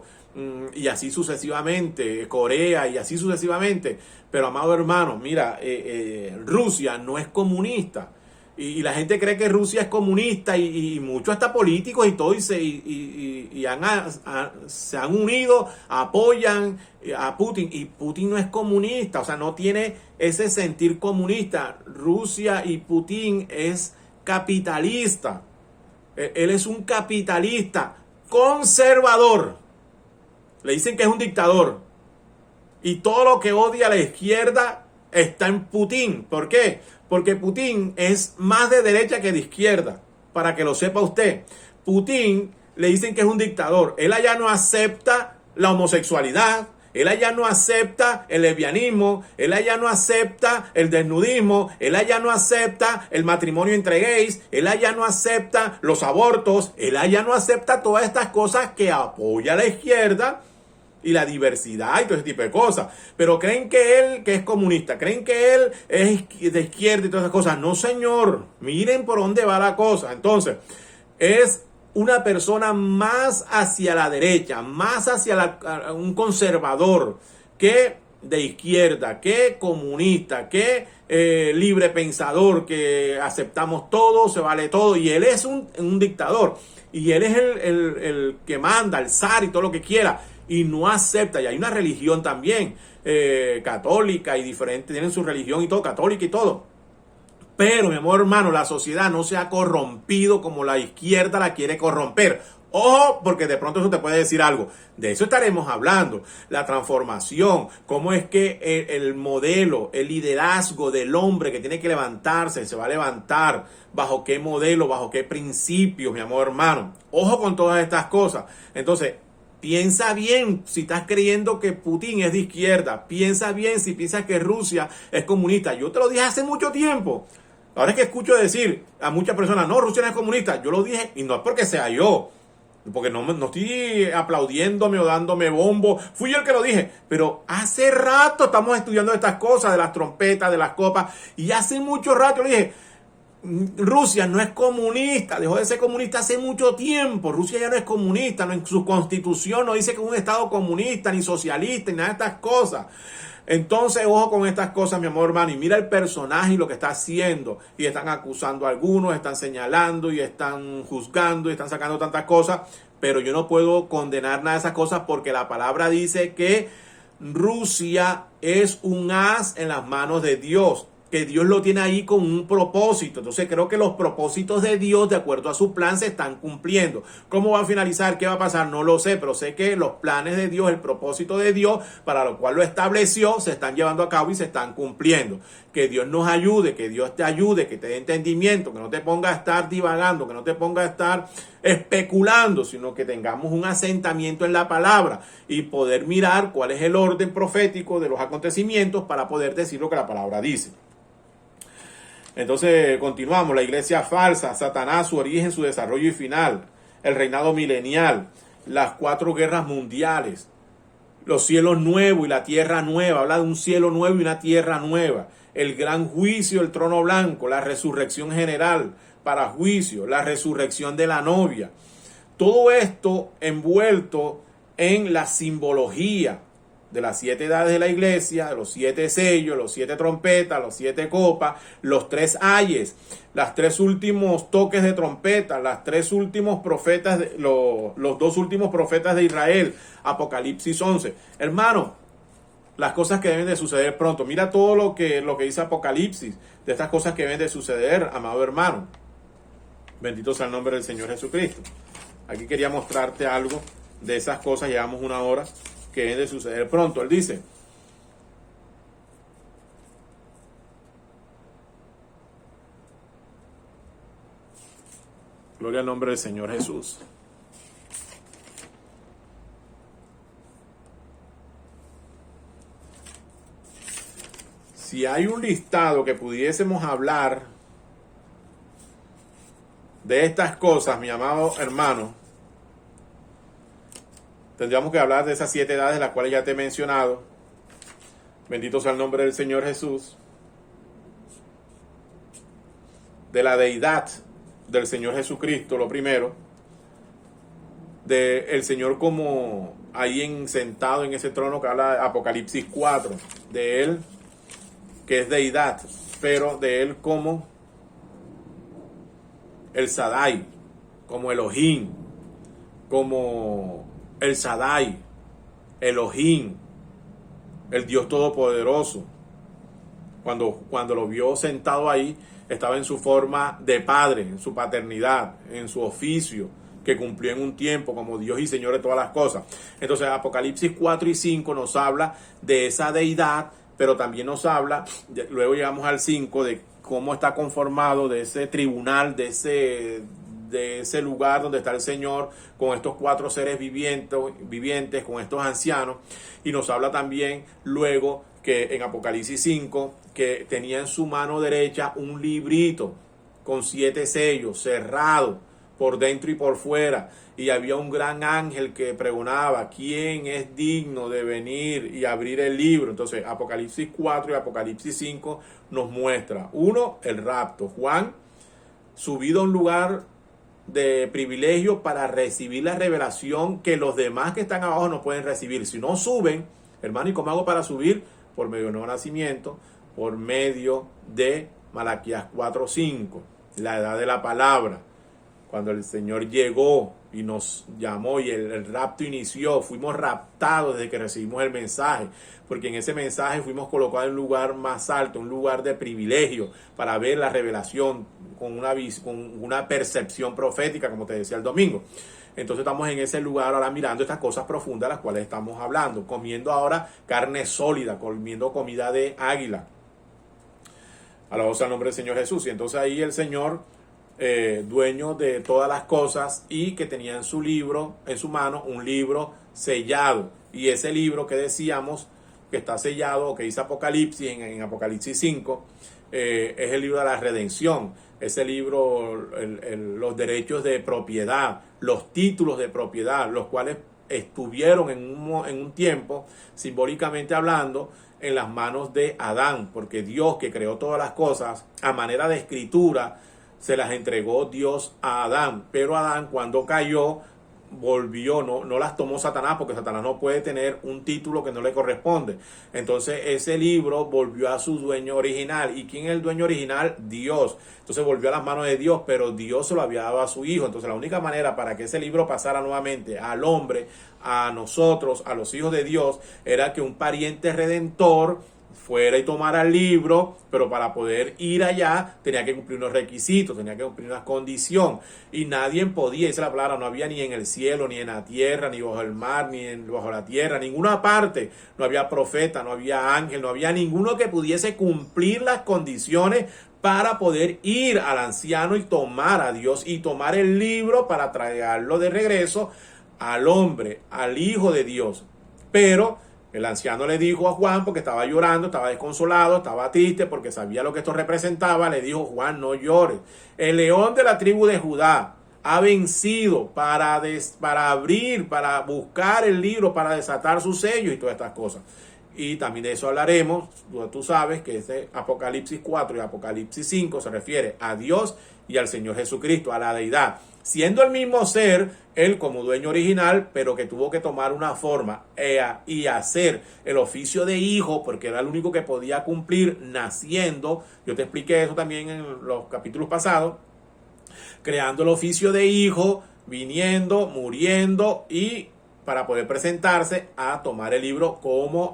A: y así sucesivamente, Corea y así sucesivamente. Pero amado hermano, mira, Rusia no es comunista. Y la gente cree que Rusia es comunista y muchos hasta políticos y todo, se han unido, apoyan a Putin, y Putin no es comunista, o sea, no tiene ese sentir comunista. Rusia y Putin es capitalista. Él es un capitalista conservador. Le dicen que es un dictador. Y todo lo que odia a la izquierda está en Putin. ¿Por qué? Porque Putin es más de derecha que de izquierda. Para que lo sepa usted. Putin le dicen que es un dictador. Él allá no acepta la homosexualidad. Él allá no acepta el lesbianismo. Él allá no acepta el desnudismo. Él allá no acepta el matrimonio entre gays. Él allá no acepta los abortos. Él allá no acepta todas estas cosas que apoya la izquierda y la diversidad y todo ese tipo de cosas. Pero creen que es comunista, creen que él es de izquierda y todas esas cosas. No, señor. Miren por dónde va la cosa. Entonces, es una persona más hacia la derecha, más hacia un conservador que de izquierda, que comunista, que libre pensador, que aceptamos todo, se vale todo. Y él es un dictador. Y él es el que manda, el zar y todo lo que quiera. Y no acepta, y hay una religión también católica y diferente, tienen su religión y todo, católica y todo. Pero, mi amor hermano, la sociedad no se ha corrompido como la izquierda la quiere corromper. Ojo, porque de pronto eso te puede decir algo. De eso estaremos hablando. La transformación, cómo es que el modelo, el liderazgo del hombre que tiene que levantarse, se va a levantar, bajo qué modelo, bajo qué principios, mi amor hermano. Ojo con todas estas cosas. Entonces, piensa bien si estás creyendo que Putin es de izquierda. Piensa bien si piensas que Rusia es comunista. Yo te lo dije hace mucho tiempo. Ahora es que escucho decir a muchas personas, no, Rusia no es comunista. Yo lo dije y no es porque sea yo. Porque no estoy aplaudiéndome o dándome bombo. Fui yo el que lo dije. Pero hace rato estamos estudiando estas cosas de las trompetas, de las copas. Y hace mucho rato le dije, Rusia no es comunista, dejó de ser comunista hace mucho tiempo. Rusia ya no es comunista, no, en su constitución no dice que es un estado comunista, ni socialista, ni nada de estas cosas. Entonces, ojo con estas cosas, mi amor hermano, y mira el personaje y lo que está haciendo. Y están acusando a algunos, están señalando y están juzgando y están sacando tantas cosas. Pero yo no puedo condenar nada de esas cosas porque la palabra dice que Rusia es un as en las manos de Dios, que Dios lo tiene ahí con un propósito. Entonces creo que los propósitos de Dios, de acuerdo a su plan, se están cumpliendo. ¿Cómo va a finalizar? ¿Qué va a pasar? No lo sé, pero sé que los planes de Dios, el propósito de Dios, para lo cual lo estableció, se están llevando a cabo y se están cumpliendo. Que Dios nos ayude, que Dios te ayude, que te dé entendimiento, que no te ponga a estar divagando, que no te ponga a estar especulando, sino que tengamos un asentamiento en la palabra y poder mirar cuál es el orden profético de los acontecimientos para poder decir lo que la palabra dice. Entonces continuamos, la iglesia falsa, Satanás, su origen, su desarrollo y final, el reinado milenial, las 4 guerras mundiales, los cielos nuevos y la tierra nueva, habla de un cielo nuevo y una tierra nueva, el gran juicio, el trono blanco, la resurrección general para juicio, la resurrección de la novia. Todo esto envuelto en la simbología de las 7 edades de la iglesia, de los 7 sellos, los 7 trompetas, los 7 copas, los 3 ayes, los 3 últimos toques de trompeta, los 3 últimos profetas, los 2 últimos profetas de Israel, Apocalipsis 11. Hermano, las cosas que deben de suceder pronto. Mira todo lo que dice Apocalipsis, de estas cosas que deben de suceder, amado hermano. Bendito sea el nombre del Señor Jesucristo. Aquí quería mostrarte algo de esas cosas, llevamos 1 hora, que deben de suceder pronto. Él dice, gloria al nombre del Señor Jesús. Si hay un listado que pudiésemos hablar de estas cosas, mi amado hermano, tendríamos que hablar de esas 7 edades, las cuales ya te he mencionado. Bendito sea el nombre del Señor Jesús. De la deidad del Señor Jesucristo, lo primero. De el Señor como ahí sentado en ese trono que habla de Apocalipsis 4. De Él, que es deidad, pero de Él como el Shaddai, como Elohim, como el Shaddai, Elohim, el Dios Todopoderoso. Cuando lo vio sentado ahí, estaba en su forma de padre, en su paternidad, en su oficio, que cumplió en un tiempo como Dios y Señor de todas las cosas. Entonces Apocalipsis 4 y 5 nos habla de esa deidad, pero también nos habla, luego llegamos al 5, de cómo está conformado, de ese tribunal, de ese lugar donde está el Señor con estos 4 seres vivientes, con estos ancianos. Y nos habla también luego que en Apocalipsis 5, que tenía en su mano derecha un librito con 7 sellos, cerrado por dentro y por fuera. Y había un gran ángel que pregonaba, ¿quién es digno de venir y abrir el libro? Entonces Apocalipsis 4 y Apocalipsis 5 nos muestra, 1, el rapto. Juan, subido a un lugar de privilegio para recibir la revelación que los demás que están abajo no pueden recibir. Si no suben, hermano, ¿y cómo hago para subir? Por medio de nuevo nacimiento, por medio de Malaquías 4:5, la edad de la palabra. Cuando el Señor llegó y nos llamó y el rapto inició, fuimos raptados desde que recibimos el mensaje, porque en ese mensaje fuimos colocados en un lugar más alto, un lugar de privilegio, para ver la revelación con una percepción profética, como te decía el domingo. Entonces estamos en ese lugar ahora mirando estas cosas profundas de las cuales estamos hablando, comiendo ahora carne sólida, comiendo comida de águila. Alabado sea el nombre del Señor Jesús. Y entonces ahí el Señor, dueño de todas las cosas, y que tenía en su libro, en su mano, un libro sellado. Y ese libro que decíamos que está sellado, que dice Apocalipsis en Apocalipsis 5, es el libro de la redención. Ese libro, los derechos de propiedad, los títulos de propiedad, los cuales estuvieron en un tiempo, simbólicamente hablando, en las manos de Adán, porque Dios, que creó todas las cosas a manera de escritura, se las entregó Dios a Adán, pero Adán cuando cayó volvió, no las tomó Satanás, porque Satanás no puede tener un título que no le corresponde. Entonces ese libro volvió a su dueño original. ¿Y quién es el dueño original? Dios. Entonces volvió a las manos de Dios, pero Dios se lo había dado a su hijo. Entonces la única manera para que ese libro pasara nuevamente al hombre, a nosotros, a los hijos de Dios, era que un pariente redentor fuera y tomara el libro, pero para poder ir allá tenía que cumplir unos requisitos, tenía que cumplir una condición, y nadie podía, esa es la palabra, no había ni en el cielo, ni en la tierra, ni bajo el mar, ni bajo la tierra, ninguna parte, no había profeta, no había ángel, no había ninguno que pudiese cumplir las condiciones para poder ir al anciano y tomar a Dios y tomar el libro para traerlo de regreso al hombre, al Hijo de Dios. Pero el anciano le dijo a Juan, porque estaba llorando, estaba desconsolado, estaba triste, porque sabía lo que esto representaba, le dijo: Juan, no llores. El león de la tribu de Judá ha vencido para abrir, para buscar el libro, para desatar sus sellos y todas estas cosas. Y también de eso hablaremos. Tú sabes que este Apocalipsis 4 y Apocalipsis 5 se refiere a Dios y al Señor Jesucristo, a la deidad. Siendo el mismo ser, él como dueño original, pero que tuvo que tomar una forma y hacer el oficio de hijo, porque era el único que podía cumplir naciendo. Yo te expliqué eso también en los capítulos pasados. Creando el oficio de hijo, viniendo, muriendo y para poder presentarse a tomar el libro como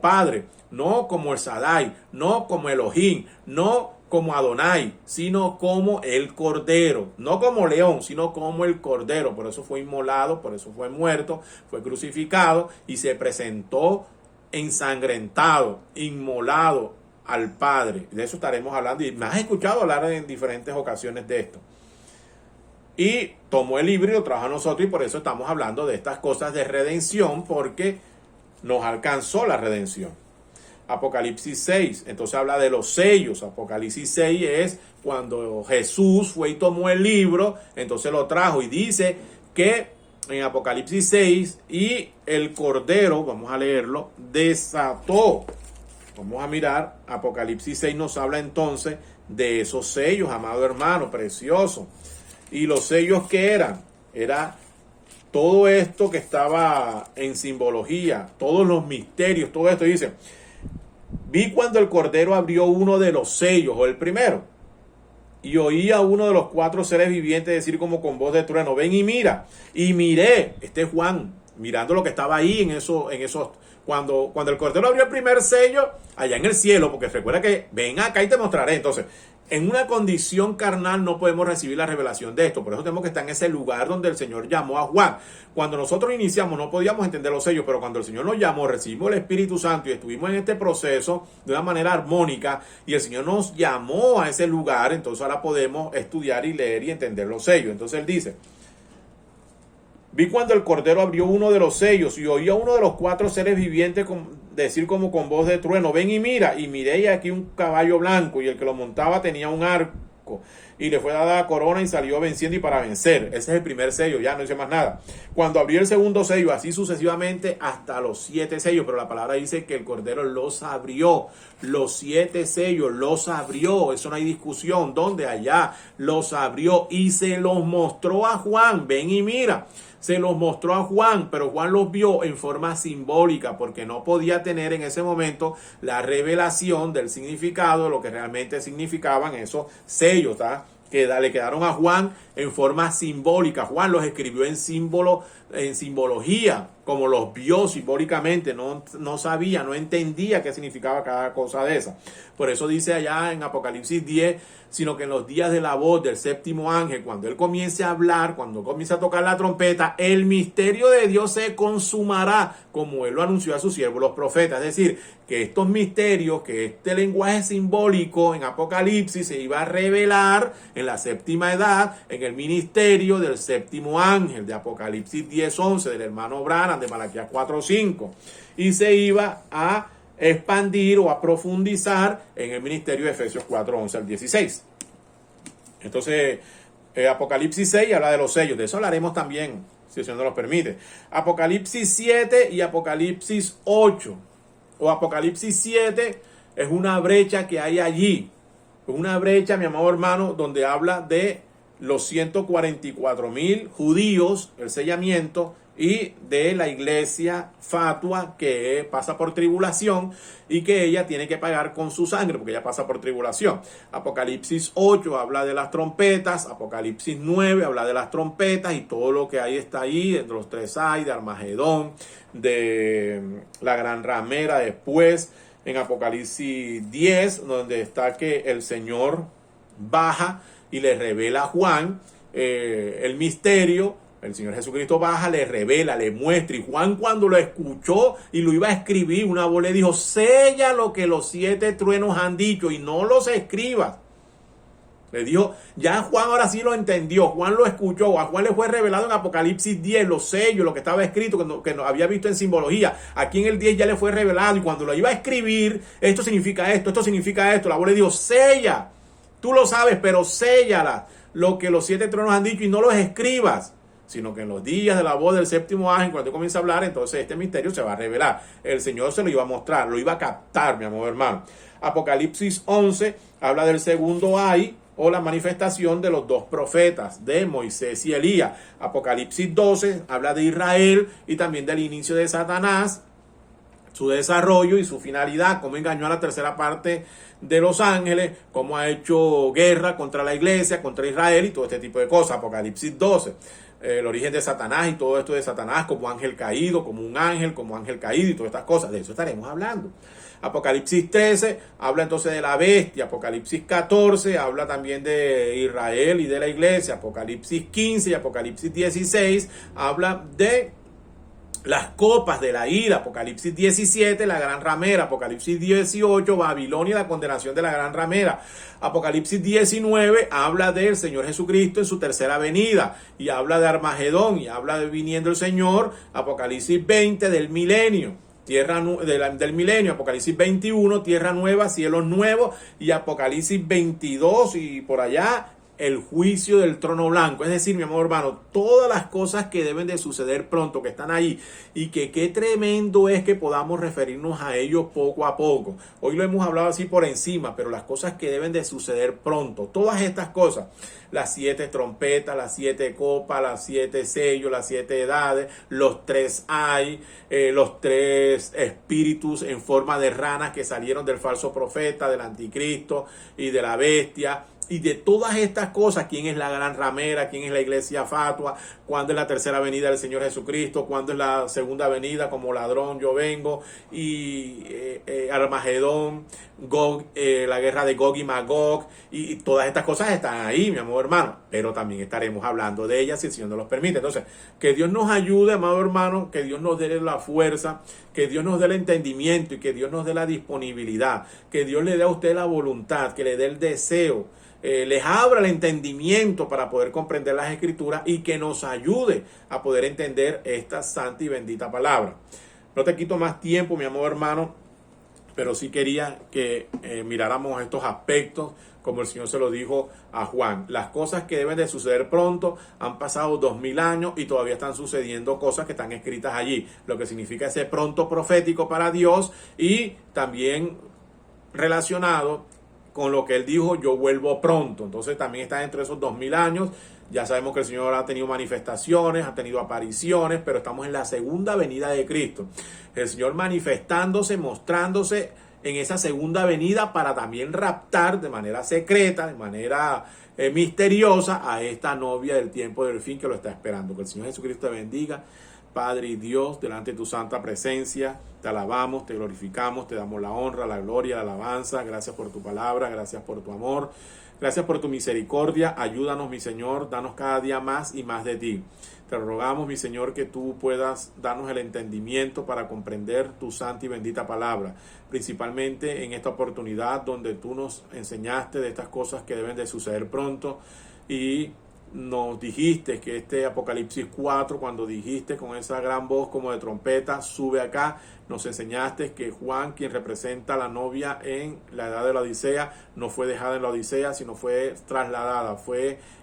A: padre, no como el Shaddai, no como Elohim, no como Adonai, sino como el Cordero, no como león, sino como el Cordero. Por eso fue inmolado, por eso fue muerto, fue crucificado y se presentó ensangrentado, inmolado al Padre. De eso estaremos hablando y me has escuchado hablar en diferentes ocasiones de esto. Y tomó el libro y lo trajo a nosotros, y por eso estamos hablando de estas cosas de redención, porque nos alcanzó la redención. Apocalipsis 6, entonces habla de los sellos. Apocalipsis 6 es cuando Jesús fue y tomó el libro, entonces lo trajo y dice que en Apocalipsis 6, y el Cordero, vamos a leerlo, desató. Vamos a mirar, Apocalipsis 6 nos habla entonces de esos sellos, amado hermano, precioso. Y los sellos que era todo esto que estaba en simbología, todos los misterios, todo esto. Dice: vi cuando el Cordero abrió uno de los sellos, o el primero, y oí a uno de los 4 seres vivientes decir como con voz de trueno: ven y mira. Y miré, este es Juan, mirando lo que estaba ahí en esos, cuando el Cordero abrió el primer sello, allá en el cielo, porque recuerda que ven acá y te mostraré. Entonces, en una condición carnal no podemos recibir la revelación de esto. Por eso tenemos que estar en ese lugar donde el Señor llamó a Juan. Cuando nosotros iniciamos no podíamos entender los sellos, pero cuando el Señor nos llamó, recibimos el Espíritu Santo y estuvimos en este proceso de una manera armónica, y el Señor nos llamó a ese lugar, entonces ahora podemos estudiar y leer y entender los sellos. Entonces él dice: vi cuando el Cordero abrió uno de los sellos y oí a uno de los 4 seres vivientes decir como con voz de trueno: ven y mira. Y miré, y aquí un caballo blanco, y el que lo montaba tenía un arco, y le fue dada la corona y salió venciendo y para vencer. Ese es el primer sello, ya no dice más nada. Cuando abrió el segundo sello, así sucesivamente hasta los 7 sellos, pero la palabra dice que el Cordero los abrió. Los 7 sellos los abrió, eso no hay discusión. ¿Dónde? Allá los abrió y se los mostró a Juan. Ven y mira. Se los mostró a Juan, pero Juan los vio en forma simbólica, porque no podía tener en ese momento la revelación del significado de lo que realmente significaban esos sellos, ¿tá? Que le quedaron a Juan en forma simbólica. Juan los escribió en simbología, como los vio simbólicamente, no sabía, no entendía qué significaba cada cosa de esa. Por eso dice allá en Apocalipsis 10, sino que en los días de la voz del séptimo ángel, cuando él comience a hablar, cuando comience a tocar la trompeta, el misterio de Dios se consumará, como él lo anunció a sus siervos los profetas. Es decir, que estos misterios, que este lenguaje simbólico en Apocalipsis se iba a revelar en la séptima edad, en el ministerio del séptimo ángel, de Apocalipsis 10:11, del hermano Branham, de Malaquías 4:5, y se iba a expandir o a profundizar en el ministerio de Efesios 4:11 al 16. Entonces, Apocalipsis 6 habla de los sellos, de eso hablaremos también, si el Señor nos lo permite. Apocalipsis 7 y Apocalipsis 8, o Apocalipsis 7 es una brecha que hay allí, Una brecha, mi amado hermano, donde habla de los 144,000 judíos, el sellamiento, y de la iglesia fatua que pasa por tribulación y que ella tiene que pagar con su sangre porque ella pasa por tribulación. Apocalipsis 8 habla de las trompetas, Apocalipsis 9 habla de las trompetas y todo lo que hay está ahí, de los tres hay, de Armagedón, de la gran ramera después, en Apocalipsis 10, donde está que el Señor baja y le revela a Juan el misterio. El Señor Jesucristo baja, le revela, le muestra. Y Juan, cuando lo escuchó y lo iba a escribir, una voz le dijo: sella lo que los 7 truenos han dicho y no los escribas. Le dijo, ya Juan ahora sí lo entendió, Juan lo escuchó, a Juan le fue revelado en Apocalipsis 10, los sellos, lo que estaba escrito, que no había visto en simbología. Aquí en el 10 ya le fue revelado y cuando lo iba a escribir, esto significa esto significa esto. La voz le dijo, sella, tú lo sabes, pero séllala, lo que los 7 tronos han dicho y no los escribas, sino que en los días de la voz del séptimo ángel, cuando comienza a hablar, entonces este misterio se va a revelar. El Señor se lo iba a mostrar, lo iba a captar, mi amor hermano. Apocalipsis 11 habla del segundo ay, o la manifestación de los 2 profetas, de Moisés y Elías. Apocalipsis 12 habla de Israel y también del inicio de Satanás, su desarrollo y su finalidad, cómo engañó a la tercera parte de los ángeles, cómo ha hecho guerra contra la iglesia, contra Israel y todo este tipo de cosas. Apocalipsis 12. El origen de Satanás y todo esto de Satanás como ángel caído, como un ángel, como ángel caído y todas estas cosas. De eso estaremos hablando. Apocalipsis 13 habla entonces de la bestia. Apocalipsis 14 habla también de Israel y de la iglesia. Apocalipsis 15 y Apocalipsis 16 habla de las copas de la ira. Apocalipsis 17, la gran ramera. Apocalipsis 18, Babilonia y la condenación de la gran ramera. Apocalipsis 19 habla del Señor Jesucristo en su tercera venida y habla de Armagedón y habla de viniendo el Señor. Apocalipsis 20 del milenio. Del milenio, Apocalipsis 21, tierra nueva, cielos nuevos, y Apocalipsis 22 y por allá, el juicio del trono blanco. Es decir, mi amor hermano, todas las cosas que deben de suceder pronto, que están ahí, y que qué tremendo es que podamos referirnos a ellos poco a poco. Hoy lo hemos hablado así por encima, pero las cosas que deben de suceder pronto, todas estas cosas, las 7 trompetas, las 7 copas, las 7 sellos, las 7 edades, los 3 hay, los 3 espíritus en forma de ranas que salieron del falso profeta, del anticristo y de la bestia. Y de todas estas cosas, quién es la gran ramera, quién es la iglesia fatua, cuándo es la tercera venida del Señor Jesucristo, cuándo es la segunda venida, como ladrón yo vengo, y Armagedón, Gog, la guerra de Gog y Magog, y todas estas cosas están ahí, mi amado hermano, pero también estaremos hablando de ellas si el Señor nos los permite. Entonces, que Dios nos ayude, amado hermano, que Dios nos dé la fuerza, que Dios nos dé el entendimiento y que Dios nos dé la disponibilidad, que Dios le dé a usted la voluntad, que le dé el deseo, les abra el entendimiento para poder comprender las escrituras y que nos ayude a poder entender esta santa y bendita palabra. No te quito más tiempo, mi amado hermano, pero sí quería que miráramos estos aspectos como el Señor se lo dijo a Juan. Las cosas que deben de suceder pronto, han pasado 2000 años y todavía están sucediendo cosas que están escritas allí, lo que significa ese pronto profético para Dios y también relacionado con lo que él dijo, yo vuelvo pronto. Entonces también está dentro de esos 2000 años. Ya sabemos que el Señor ha tenido manifestaciones, ha tenido apariciones, pero estamos en la segunda venida de Cristo. El Señor manifestándose, mostrándose en esa segunda venida para también raptar de manera secreta, de manera misteriosa a esta novia del tiempo del fin que lo está esperando. Que el Señor Jesucristo te bendiga. Padre y Dios, delante de tu santa presencia, te alabamos, te glorificamos, te damos la honra, la gloria, la alabanza. Gracias por tu palabra, gracias por tu amor, gracias por tu misericordia. Ayúdanos, mi Señor, danos cada día más y más de ti. Te rogamos, mi Señor, que tú puedas darnos el entendimiento para comprender tu santa y bendita palabra, principalmente en esta oportunidad donde tú nos enseñaste de estas cosas que deben de suceder pronto y nos dijiste que este Apocalipsis 4, cuando dijiste con esa gran voz como de trompeta, sube acá, nos enseñaste que Juan, quien representa a la novia en la edad de la Odisea, no fue dejada en la Odisea, sino fue trasladada,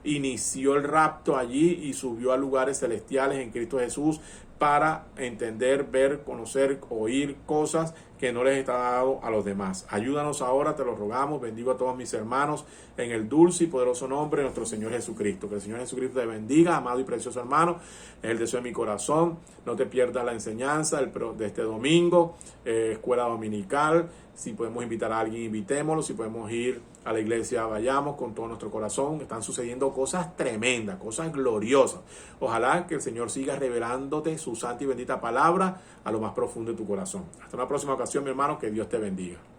A: inició el rapto allí y subió a lugares celestiales en Cristo Jesús para entender, ver, conocer, oír cosas que no les está dado a los demás. Ayúdanos ahora, te lo rogamos. Bendigo a todos mis hermanos en el dulce y poderoso nombre de nuestro Señor Jesucristo. Que el Señor Jesucristo te bendiga, amado y precioso hermano. Es el deseo de mi corazón. No te pierdas la enseñanza de este domingo, escuela dominical. Si podemos invitar a alguien, invitémoslo. Si podemos ir a la iglesia, vayamos con todo nuestro corazón. Están sucediendo cosas tremendas, cosas gloriosas. Ojalá que el Señor siga revelándote su santa y bendita palabra a lo más profundo de tu corazón. Hasta una próxima ocasión, mi hermano. Que Dios te bendiga.